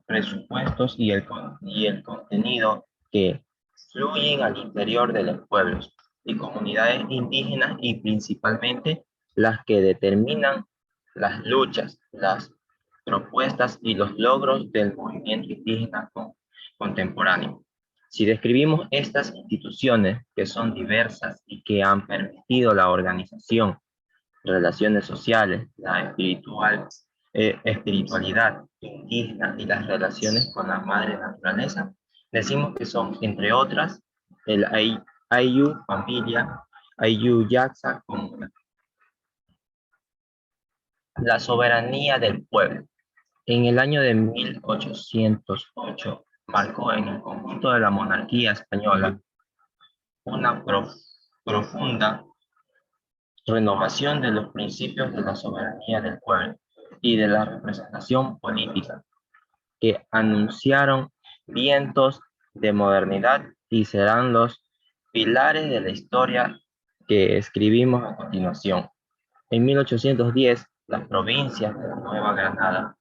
Speaker 17: presupuestos y el contenido que fluyen al interior de los pueblos y comunidades indígenas, y principalmente las que determinan las luchas, las propuestas y los logros del movimiento indígena contemporáneo. Si describimos estas instituciones, que son diversas y que han permitido la organización, relaciones sociales, la espiritualidad indígena y las relaciones con la madre naturaleza, decimos que son, entre otras, el Ayllu familia, Ayllu Yaxa comuna. La soberanía del pueblo. En el año de 1808 marcó en el conjunto de la monarquía española una profunda renovación de los principios de la soberanía del pueblo y de la representación política, que anunciaron vientos de modernidad y serán los pilares de la historia que escribimos a continuación. En 1810, las provincias de la Nueva Granada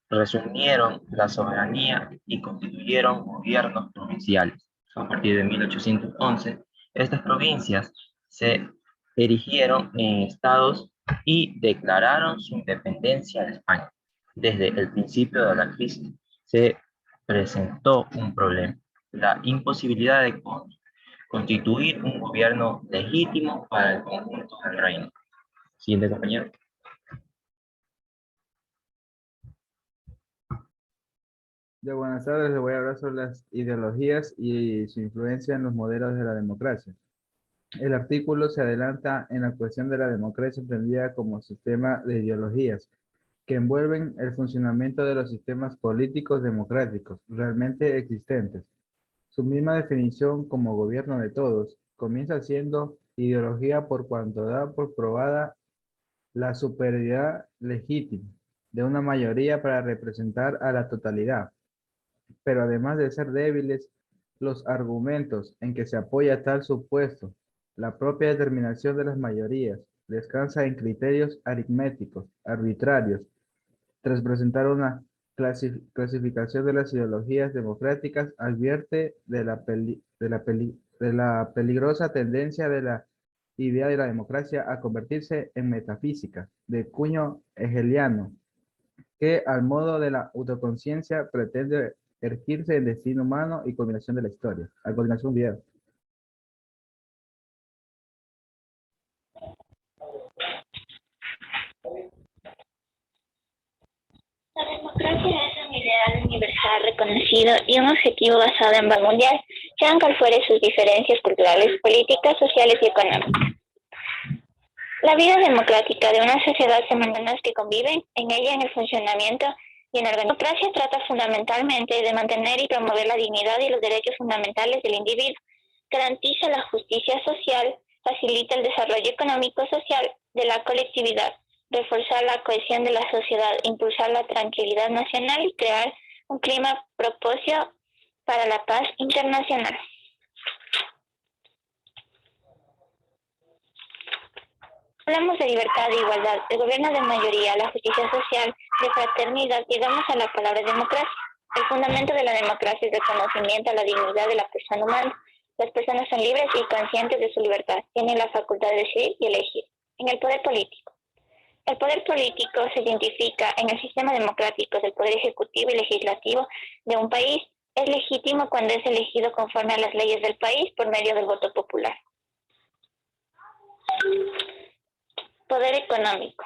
Speaker 17: resumieron la soberanía y constituyeron gobiernos provinciales. A partir de 1811, estas provincias se erigieron en estados y declararon su independencia de España. Desde el principio de la crisis se presentó un problema: la imposibilidad de constituir un gobierno legítimo para el conjunto del reino. Siguiente, compañero.
Speaker 18: Buenas tardes, les voy a hablar sobre las ideologías y su influencia en los modelos de la democracia. El artículo se adelanta en la cuestión de la democracia entendida como sistema de ideologías que envuelven el funcionamiento de los sistemas políticos democráticos realmente existentes. Su misma definición como gobierno de todos comienza siendo ideología por cuanto da por probada la superioridad legítima de una mayoría para representar a la totalidad. Pero además de ser débiles los argumentos en que se apoya tal supuesto, la propia determinación de las mayorías descansa en criterios aritméticos, arbitrarios. Tras presentar una clasificación de las ideologías democráticas, advierte de la peligrosa tendencia de la idea de la democracia a convertirse en metafísica, de cuño hegeliano, que al modo de la autoconciencia pretende erigirse en destino humano y culminación de la historia. A continuación, video.
Speaker 19: La democracia es un ideal universal reconocido y un objetivo basado en paz mundial, sean cual fueren sus diferencias culturales, políticas, sociales y económicas. La vida democrática de una sociedad se mantiene en las que conviven en ella, en el funcionamiento y en la organización. La democracia trata fundamentalmente de mantener y promover la dignidad y los derechos fundamentales del individuo, garantiza la justicia social, facilita el desarrollo económico-social de la colectividad, reforzar la cohesión de la sociedad, impulsar la tranquilidad nacional y crear un clima propicio para la paz internacional. Hablamos de libertad e igualdad, el gobierno de mayoría, la justicia social, de fraternidad, llegamos a la palabra democracia. El fundamento de la democracia es el reconocimiento a la dignidad de la persona humana. Las personas son libres y conscientes de su libertad, tienen la facultad de decidir y elegir. En el poder político. El poder político se identifica en el sistema democrático del poder ejecutivo y legislativo de un país. Es legítimo cuando es elegido conforme a las leyes del país por medio del voto popular. Poder económico.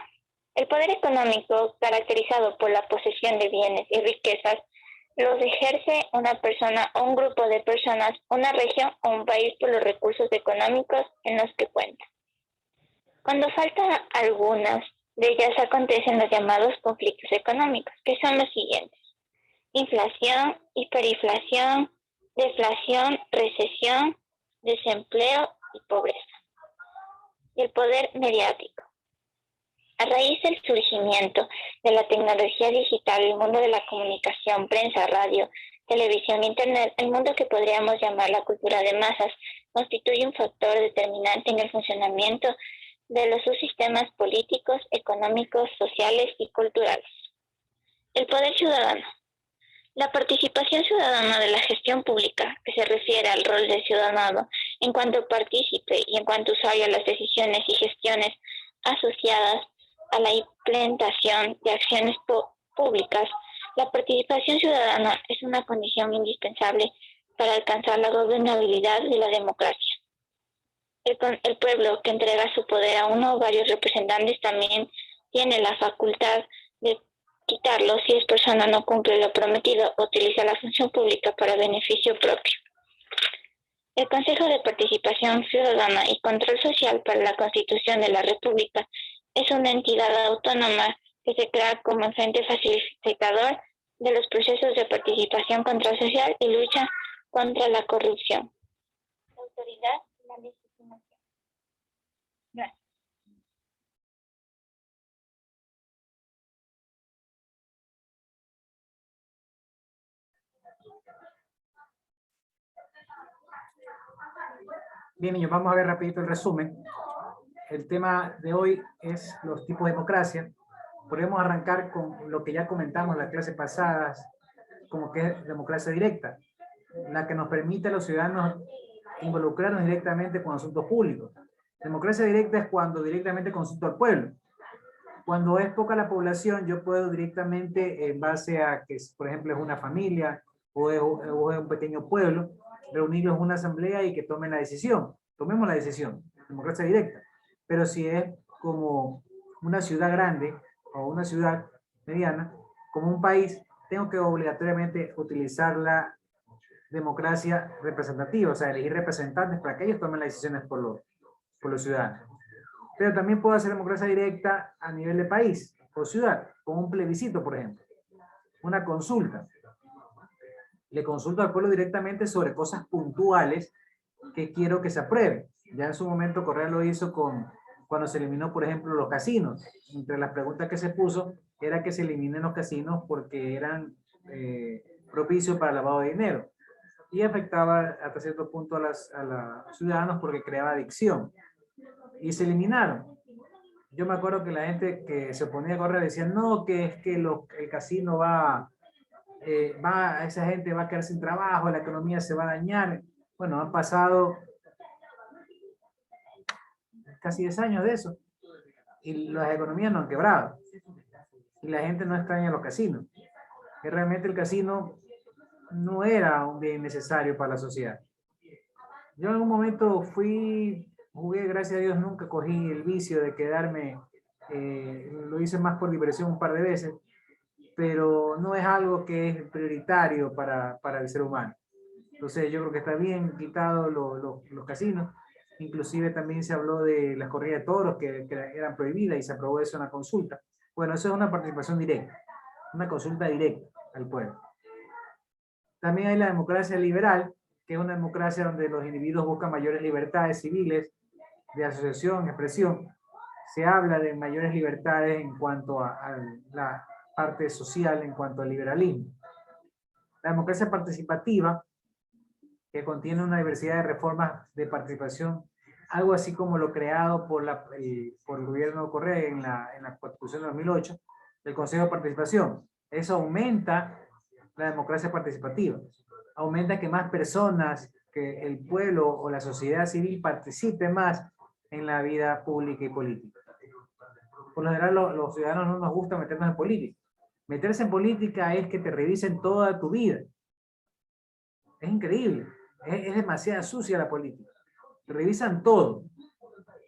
Speaker 19: El poder económico, caracterizado por la posesión de bienes y riquezas, los ejerce una persona o un grupo de personas, una región o un país por los recursos económicos en los que cuenta. Cuando faltan algunas de ellas acontecen los llamados conflictos económicos, que son los siguientes: inflación, hiperinflación, deflación, recesión, desempleo y pobreza. Y el poder mediático. A raíz del surgimiento de la tecnología digital, el mundo de la comunicación, prensa, radio, televisión, internet, el mundo que podríamos llamar la cultura de masas, constituye un factor determinante en el funcionamiento de los subsistemas políticos, económicos, sociales y culturales. El poder ciudadano. La participación ciudadana de la gestión pública, que se refiere al rol del ciudadano en cuanto partícipe y en cuanto usuario a las decisiones y gestiones asociadas a la implementación de acciones públicas. La participación ciudadana es una condición indispensable para alcanzar la gobernabilidad de la democracia. El pueblo, que entrega su poder a uno o varios representantes, también tiene la facultad de quitarlo si esa persona no cumple lo prometido o utiliza la función pública para beneficio propio. El Consejo de Participación Ciudadana y Control Social para la Constitución de la República es una entidad autónoma que se crea como ente facilitador de los procesos de participación, control social y lucha contra la corrupción. La autoridad y la legitimación. Gracias.
Speaker 1: Bien, niños, vamos a ver rapidito el resumen. El tema de hoy es los tipos de democracia. Podemos arrancar con lo que ya comentamos en las clases pasadas, como que es democracia directa, la que nos permite a los ciudadanos involucrarnos directamente con asuntos públicos. Democracia directa es cuando directamente consulto al pueblo. Cuando es poca la población, yo puedo directamente, en base a que, por ejemplo, es una familia o es un pequeño pueblo, reunirlos en una asamblea y que tomen la decisión. Tomemos la decisión, democracia directa. Pero si es como una ciudad grande o una ciudad mediana, como un país, tengo que obligatoriamente utilizar la democracia representativa, o sea, elegir representantes para que ellos tomen las decisiones por los ciudadanos. Pero también puedo hacer democracia directa a nivel de país o ciudad, con un plebiscito, por ejemplo, una consulta. Le consulto al pueblo directamente sobre cosas puntuales que quiero que se aprueben. Ya en su momento Correa lo hizo cuando se eliminó, por ejemplo, los casinos. Entre las preguntas que se puso era que se eliminen los casinos porque eran propicios para el lavado de dinero. Y afectaba hasta cierto punto a los ciudadanos porque creaba adicción. Y se eliminaron. Yo me acuerdo que la gente que se oponía a Correa decía, no, que es que el casino esa gente va a quedar sin trabajo, la economía se va a dañar. Bueno, han pasado casi 10 años de eso y las economías no han quebrado y la gente no extraña los casinos. Que realmente el casino no era un bien necesario para la sociedad. Yo en algún momento jugué, gracias a Dios nunca cogí el vicio de quedarme, lo hice más por diversión un par de veces, pero no es algo que es prioritario para el ser humano. Entonces yo creo que está bien quitado los casinos. Inclusive también se habló de las corridas de toros que eran prohibidas y se aprobó eso en la consulta. Bueno, eso es una participación directa, una consulta directa al pueblo. También hay la democracia liberal, que es una democracia donde los individuos buscan mayores libertades civiles, de asociación, expresión. Se habla de mayores libertades en cuanto a la parte social, en cuanto al liberalismo. La democracia participativa, que contiene una diversidad de reformas de participación, algo así como lo creado por el gobierno Correa en la Constitución de 2008, el Consejo de Participación. Eso aumenta la democracia participativa, aumenta que más personas, que el pueblo o la sociedad civil participe más en la vida pública y política. Por lo general, los ciudadanos no nos gusta meternos en política. Meterse en política es que te revisen toda tu vida. Es increíble. Es demasiado sucia la política. Te revisan todo.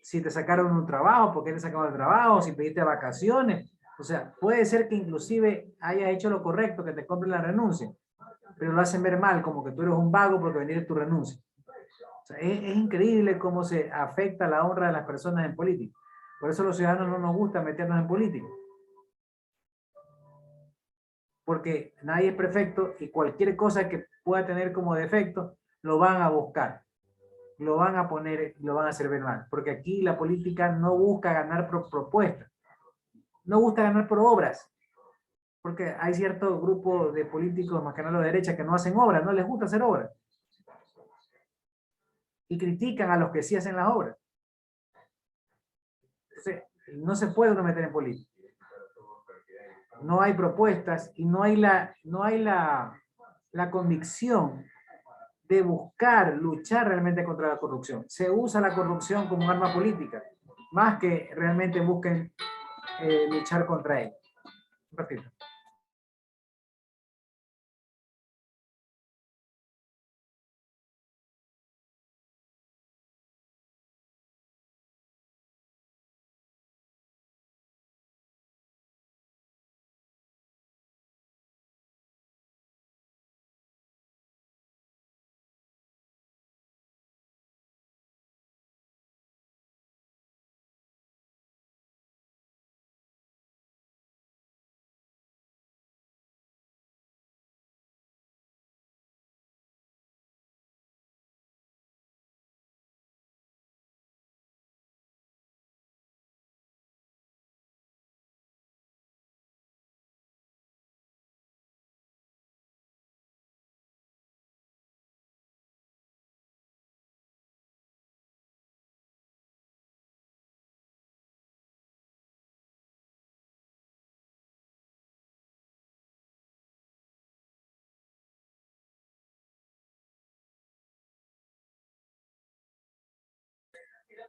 Speaker 1: si te sacaron un trabajo, por qué te sacaron el trabajo, si pediste vacaciones. O sea, puede ser que inclusive hayas hecho lo correcto, que te compren la renuncia, pero lo hacen ver mal, como que tú eres un vago porque venir tu renuncia. O sea, es increíble cómo se afecta la honra de las personas en política. Por eso los ciudadanos no nos gusta meternos en política. Porque nadie es perfecto y cualquier cosa que pueda tener como defecto, lo van a buscar. Lo van a poner, lo van a hacer ver mal. Porque aquí la política no busca ganar por propuestas. No gusta ganar por obras. Porque hay cierto grupo de políticos, más que nada de derecha, que no hacen obras, no les gusta hacer obras. Y critican a los que sí hacen las obras. Entonces, no se puede uno meter en política. No hay propuestas y no hay la convicción de buscar, luchar realmente contra la corrupción. Se usa la corrupción como un arma política, más que realmente busquen luchar contra ella. Un ratito.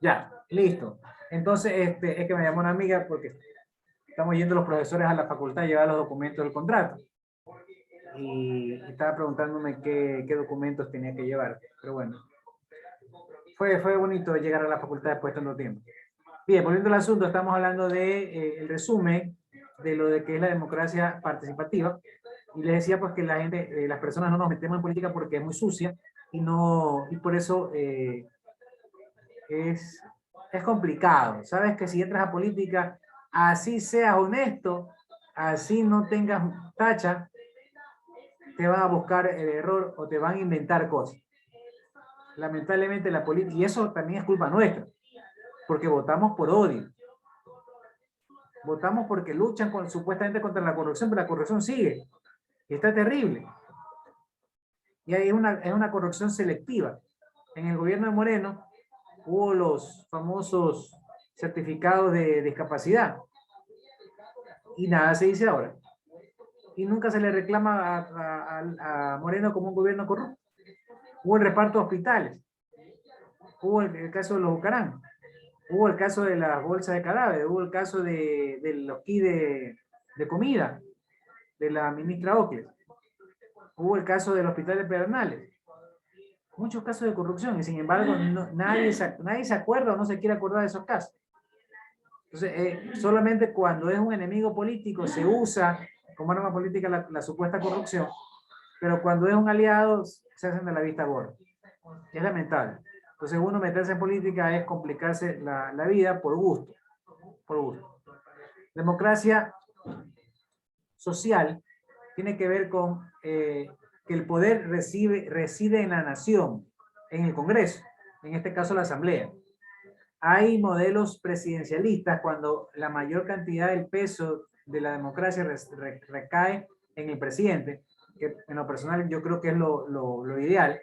Speaker 1: Ya, listo. Entonces, es que me llamó una amiga porque estamos yendo los profesores a la facultad a llevar los documentos del contrato. Y estaba preguntándome qué documentos tenía que llevar. Pero bueno, fue bonito llegar a la facultad después de tanto tiempo. Bien, volviendo al asunto, estamos hablando de el resumen de lo de que es la democracia participativa. Y les decía pues que la gente, las personas no nos metemos en política porque es muy sucia y por eso es complicado. Sabes que si entras a política, así seas honesto, así no tengas tacha, te van a buscar el error o te van a inventar cosas. Lamentablemente la política, y eso también es culpa nuestra, porque votamos por odio. Votamos porque luchan supuestamente contra la corrupción, pero la corrupción sigue. Y está terrible. Y hay es una corrupción selectiva. En el gobierno de Moreno hubo los famosos certificados de discapacidad. Y nada se dice ahora. Y nunca se le reclama a Moreno como un gobierno corrupto. Hubo el reparto de hospitales. Hubo el caso de los Bucarán. Hubo el caso de las bolsas de cadáveres. Hubo el caso de los kits de comida de la ministra Ocles. Hubo el caso del hospital de Pedernales. Muchos casos de corrupción y sin embargo nadie se acuerda o no se quiere acordar de esos casos. Entonces, solamente cuando es un enemigo político se usa como arma política la supuesta corrupción, pero cuando es un aliado se hacen de la vista gorda. Es lamentable. Entonces, uno meterse en política es complicarse la vida por gusto. Por gusto. Democracia social tiene que ver con que el poder reside en la nación, en el Congreso, en este caso la Asamblea. Hay modelos presidencialistas cuando la mayor cantidad del peso de la democracia recae en el presidente, que en lo personal yo creo que es lo ideal,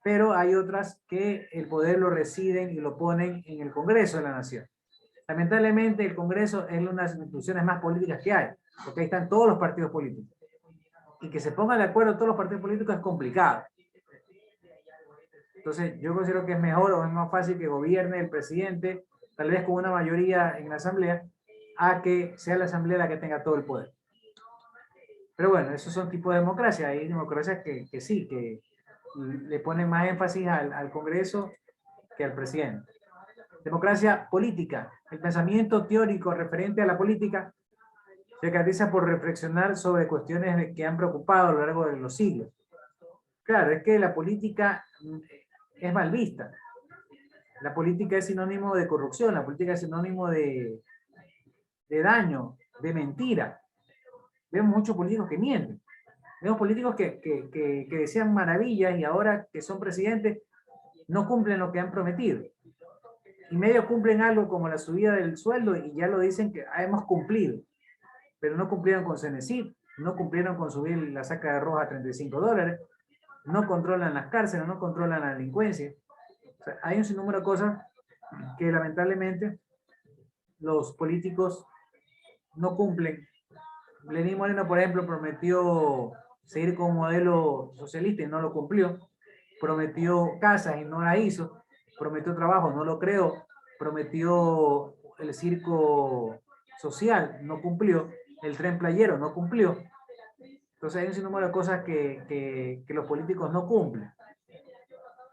Speaker 1: pero hay otras que el poder lo residen y lo ponen en el Congreso de la Nación. Lamentablemente el Congreso es una de las instituciones más políticas que hay, porque ahí están todos los partidos políticos. Y que se pongan de acuerdo todos los partidos políticos es complicado. Entonces yo considero que es mejor o es más fácil que gobierne el presidente, tal vez con una mayoría en la asamblea, a que sea la asamblea la que tenga todo el poder. Pero bueno, esos son tipos de democracia. Hay democracias que sí, que le ponen más énfasis al Congreso que al presidente. Democracia política. El pensamiento teórico referente a la política se caracteriza por reflexionar sobre cuestiones que han preocupado a lo largo de los siglos. Claro, es que la política es mal vista. La política es sinónimo de corrupción, la política es sinónimo de daño, de mentira. Vemos muchos políticos que mienten. Vemos políticos que decían maravillas y ahora que son presidentes no cumplen lo que han prometido. Y medio cumplen algo como la subida del sueldo y ya lo dicen que hemos cumplido. Pero no cumplieron con Cenecit, no cumplieron con subir la saca de arroz a $35, no controlan las cárceles, no controlan la delincuencia. O sea, hay un sinnúmero de cosas que lamentablemente los políticos no cumplen. Lenín Moreno, por ejemplo, prometió seguir con un modelo socialista y no lo cumplió. Prometió casas y no la hizo. Prometió trabajo, no lo creó. Prometió el circo social, no cumplió. El tren playero, no cumplió. Entonces hay un sinnúmero de cosas que los políticos no cumplen.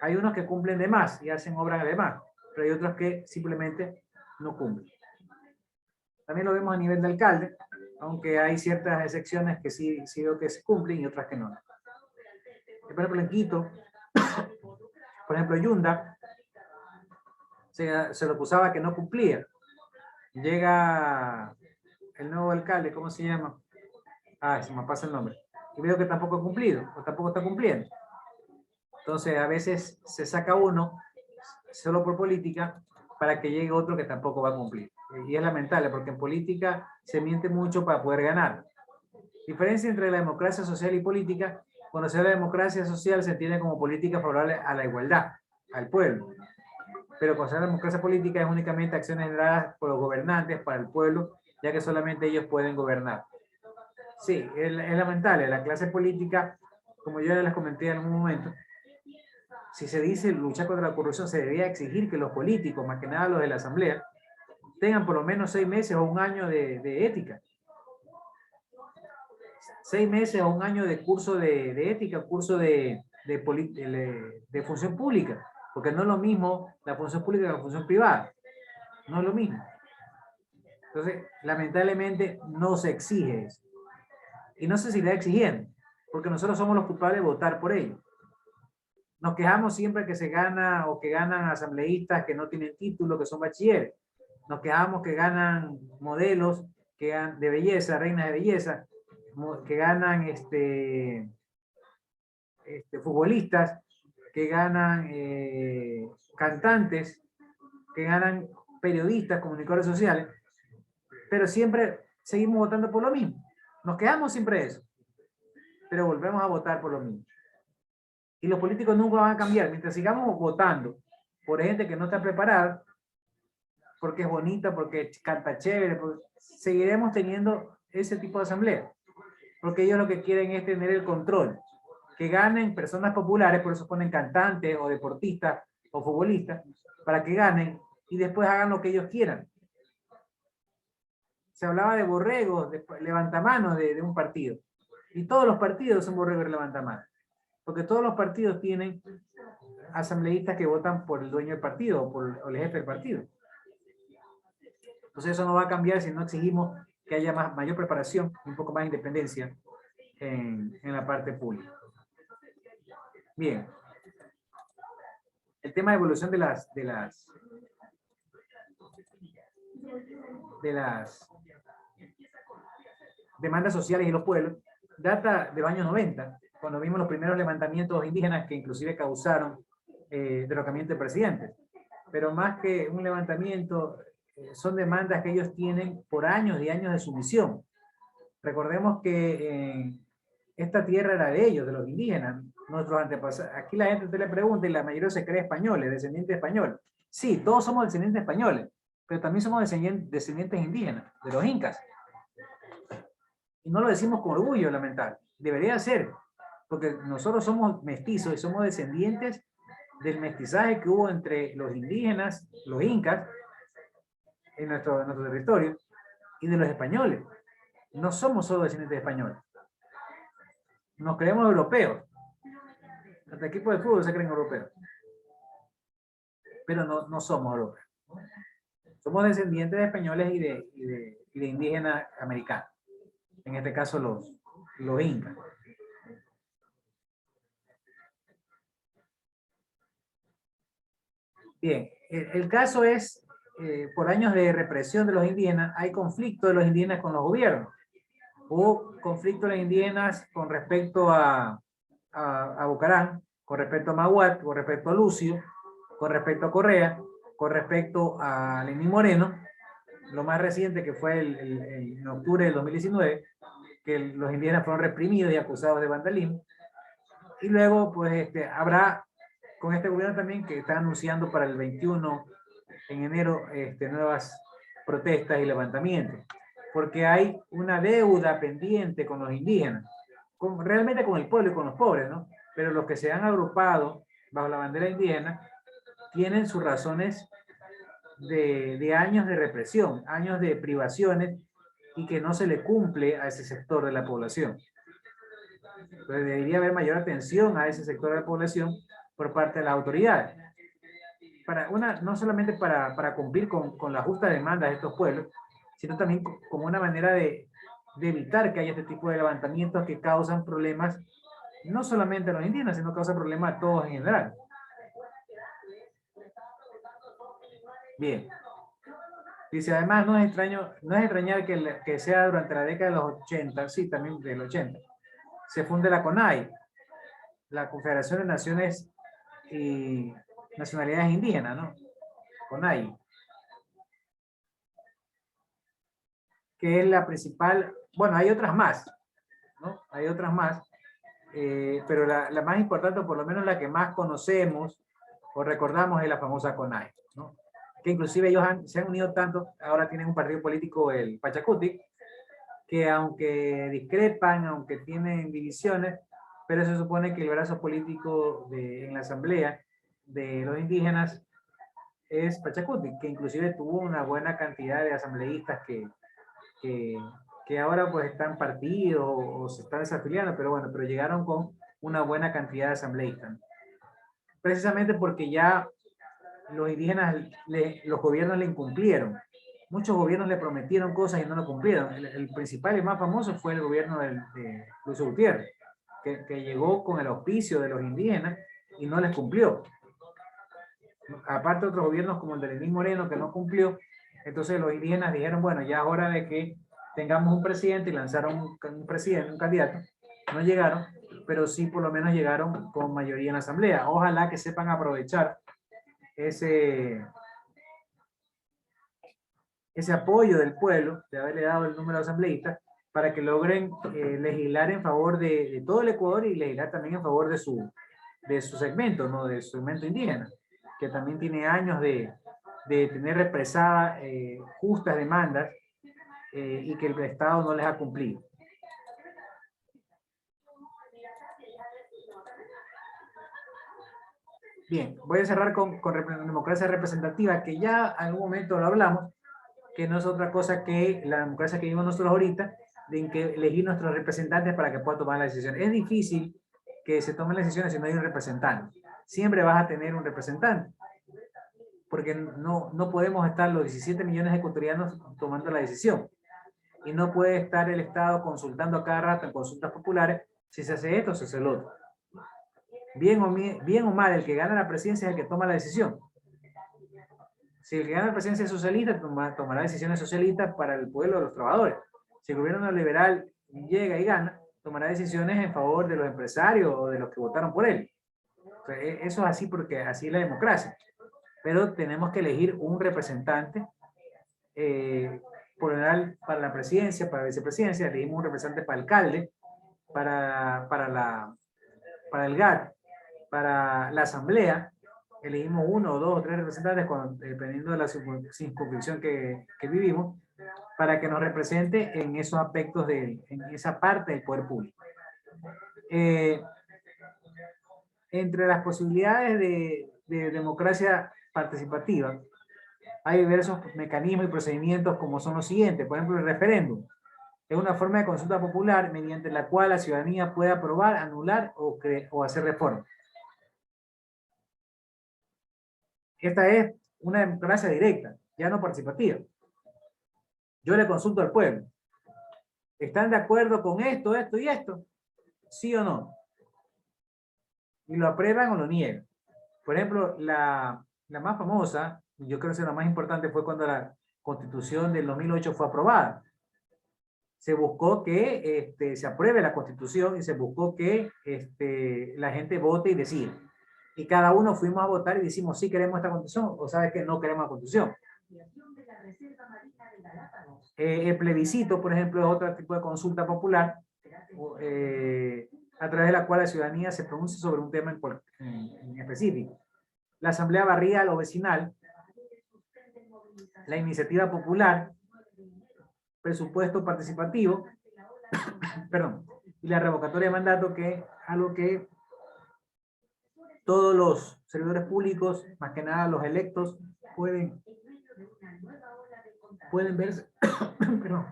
Speaker 1: Hay unos que cumplen de más y hacen obras de más, pero hay otros que simplemente no cumplen. También lo vemos a nivel de alcalde, aunque hay ciertas excepciones que sí veo que se cumplen y otras que no. Por ejemplo, en Quito, por ejemplo, Yunda, se lo acusaba que no cumplía. Llega el nuevo alcalde, ¿cómo se llama? Se me pasa el nombre. Y veo que tampoco ha cumplido, o tampoco está cumpliendo. Entonces, a veces se saca uno, solo por política, para que llegue otro que tampoco va a cumplir. Y es lamentable, porque en política se miente mucho para poder ganar. Diferencia entre la democracia social y política: cuando se habla de democracia social se entiende como política favorable a la igualdad, al pueblo. Pero cuando se habla de democracia política es únicamente acciones generadas por los gobernantes para el pueblo, ya que solamente ellos pueden gobernar. Sí, es lamentable. La clase política, como yo ya les comenté en algún momento, si se dice luchar contra la corrupción, se debería exigir que los políticos, más que nada los de la asamblea, tengan por lo menos 6 meses o un año de ética. 6 meses o un año de curso de ética, curso de función pública, porque no es lo mismo la función pública que la función privada. No es lo mismo. Entonces, lamentablemente, no se exige eso. Y no se seguirá exigiendo, porque nosotros somos los culpables de votar por ellos. Nos quejamos siempre que se gana o que ganan asambleístas que no tienen título, que son bachilleres. Nos quejamos que ganan modelos de belleza, reinas de belleza, que ganan futbolistas, que ganan cantantes, que ganan periodistas, comunicadores sociales, pero siempre seguimos votando por lo mismo. Nos quedamos siempre de eso, pero volvemos a votar por lo mismo. Y los políticos nunca van a cambiar. Mientras sigamos votando por gente que no está preparada, porque es bonita, porque canta chévere, seguiremos teniendo ese tipo de asamblea. Porque ellos lo que quieren es tener el control. Que ganen personas populares, por eso ponen cantantes o deportistas o futbolistas, para que ganen y después hagan lo que ellos quieran. Se hablaba de borregos, de levantamanos de un partido. Y todos los partidos son borregos y levantamanos. Porque todos los partidos tienen asambleístas que votan por el dueño del partido o por el jefe del partido. Entonces eso no va a cambiar si no exigimos que haya mayor preparación y un poco más de independencia en la parte pública. Bien. El tema de evolución de las demandas sociales y los pueblos data de los años 90, cuando vimos los primeros levantamientos indígenas que inclusive causaron derrocamiento de presidentes. Pero más que un levantamiento, son demandas que ellos tienen por años y años de sumisión. Recordemos que esta tierra era de ellos, de los indígenas, nuestros antepasados. Aquí la gente te le pregunta y la mayoría se cree españoles, descendientes españoles. Sí, todos somos descendientes españoles, pero también somos descendientes indígenas, de los incas. Y no lo decimos con orgullo, lamentable. Debería ser, porque nosotros somos mestizos y somos descendientes del mestizaje que hubo entre los indígenas, los incas, en nuestro territorio, y de los españoles. No somos solo descendientes españoles. Nos creemos europeos. Hasta equipos de fútbol se creen europeos. Pero no somos europeos. Somos descendientes de españoles y de indígenas americanos. En este caso los incas. Bien, el caso es, por años de represión de los indígenas, hay conflicto de los indígenas con los gobiernos. Hubo conflicto de los indígenas con respecto a Bucarán, con respecto a Maguat, con respecto a Lucio, con respecto a Correa, con respecto a Lenín Moreno, lo más reciente que fue en octubre del 2019, que los indígenas fueron reprimidos y acusados de vandalismo. Y luego, pues, habrá con este gobierno también que está anunciando para el 21 en enero nuevas protestas y levantamientos, porque hay una deuda pendiente con los indígenas, realmente con el pueblo y con los pobres, ¿no? Pero los que se han agrupado bajo la bandera indígena tienen sus razones de años de represión, años de privaciones, y que no se le cumple a ese sector de la población. Entonces debería haber mayor atención a ese sector de la población por parte de las autoridades. No solamente para cumplir con la justa demanda de estos pueblos, sino también como una manera de evitar que haya este tipo de levantamientos que causan problemas, no solamente a los indígenas, sino causan problemas a todos en general. Bien. Dice, además, no es extrañar que sea durante la década de los 80, sí, también del 80, se funde la CONAI, la Confederación de Naciones y Nacionalidades Indígenas, ¿no? CONAI. Que es la principal, bueno, hay otras más, ¿no? Hay otras más, pero la más importante, o por lo menos la que más conocemos o recordamos, es la famosa CONAI, ¿no? Que inclusive ellos se han unido tanto, ahora tienen un partido político, el Pachacutic, que aunque discrepan, aunque tienen divisiones, pero se supone que el brazo político en la asamblea de los indígenas es Pachacutic, que inclusive tuvo una buena cantidad de asambleístas que ahora pues están partidos o se están desafiliando, pero bueno, pero llegaron con una buena cantidad de asambleístas. Precisamente porque ya los indígenas, los gobiernos le incumplieron. Muchos gobiernos le prometieron cosas y no lo cumplieron. El principal y más famoso fue el gobierno de Luis Gutiérrez, que llegó con el auspicio de los indígenas y no les cumplió. Aparte otros gobiernos como el de Lenín Moreno, que no cumplió. Entonces los indígenas dijeron, bueno, ya es hora de que tengamos un presidente, y lanzaron un presidente, un candidato. No llegaron, pero sí por lo menos llegaron con mayoría en la asamblea. Ojalá que sepan aprovechar ese apoyo del pueblo, de haberle dado el número de asambleístas, para que logren legislar en favor de todo el Ecuador y legislar también en favor de su segmento, ¿no? De su segmento indígena, que también tiene años de tener represadas justas demandas y que el Estado no les ha cumplido. Bien, voy a cerrar con democracia representativa, que ya en algún momento lo hablamos, que no es otra cosa que la democracia que vivimos nosotros ahorita, de que elegir nuestros representantes para que puedan tomar la decisión. Es difícil que se tomen las decisiones si no hay un representante. Siempre vas a tener un representante, porque no podemos estar los 17 millones de ecuatorianos tomando la decisión. Y no puede estar el Estado consultando a cada rato en consultas populares si se hace esto o se hace lo otro. Bien o mal, el que gana la presidencia es el que toma la decisión. Si el que gana la presidencia es socialista, tomará decisiones socialistas para el pueblo de los trabajadores. Si el gobierno liberal llega y gana, tomará decisiones en favor de los empresarios o de los que votaron por él. O sea, eso es así porque así es la democracia. Pero tenemos que elegir un representante, por lo general para la presidencia, para la vicepresidencia, elegimos un representante para alcalde, para el GAT, para la asamblea, elegimos 1, 2 o 3 representantes dependiendo de la circunscripción que vivimos, para que nos represente en esos aspectos, en esa parte del poder público. Entre las posibilidades de democracia participativa, hay diversos mecanismos y procedimientos como son los siguientes. Por ejemplo, el referéndum es una forma de consulta popular mediante la cual la ciudadanía puede aprobar, anular o hacer reformas. Esta es una democracia directa, ya no participativa. Yo le consulto al pueblo. ¿Están de acuerdo con esto, esto y esto? ¿Sí o no? Y lo aprueban o lo niegan. Por ejemplo, la más famosa, y yo creo que la más importante, fue cuando la Constitución del 2008 fue aprobada. Se buscó que se apruebe la Constitución y se buscó que la gente vote y decida. Y cada uno fuimos a votar y decimos, sí queremos esta Constitución, o sabes que no queremos la Constitución. El plebiscito, por ejemplo, es otro tipo de consulta popular, a través de la cual la ciudadanía se pronuncia sobre un tema en específico. La asamblea barrial o vecinal, la iniciativa popular, presupuesto participativo, perdón, y la revocatoria de mandato, que es algo que todos los servidores públicos, más que nada los electos, pueden verse, perdón,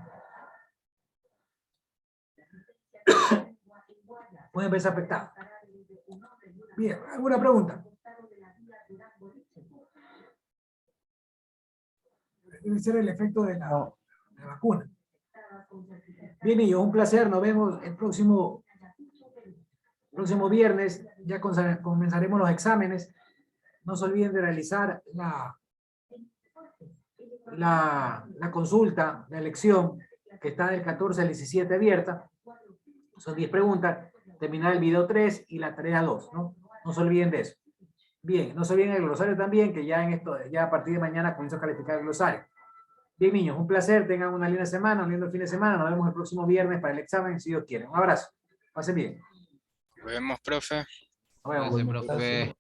Speaker 1: pueden verse afectados. Bien, ¿alguna pregunta? Debe ser el efecto de la vacuna. Bien, niños, un placer. Nos vemos el próximo viernes. Ya comenzaremos los exámenes. No se olviden de realizar la consulta de elección que está del 14 al 17 abierta. Son 10 preguntas. Terminar el video 3 y la tarea 2, ¿no? No se olviden de eso. Bien, no se olviden el glosario también, que ya a partir de mañana comienzo a calificar el glosario. Bien, niños, un placer. Tengan una linda semana, un lindo fin de semana. Nos vemos el próximo viernes para el examen, si Dios quiere. Un abrazo. Pasen bien.
Speaker 8: Nos vemos, profe.
Speaker 1: Nos vemos, profe.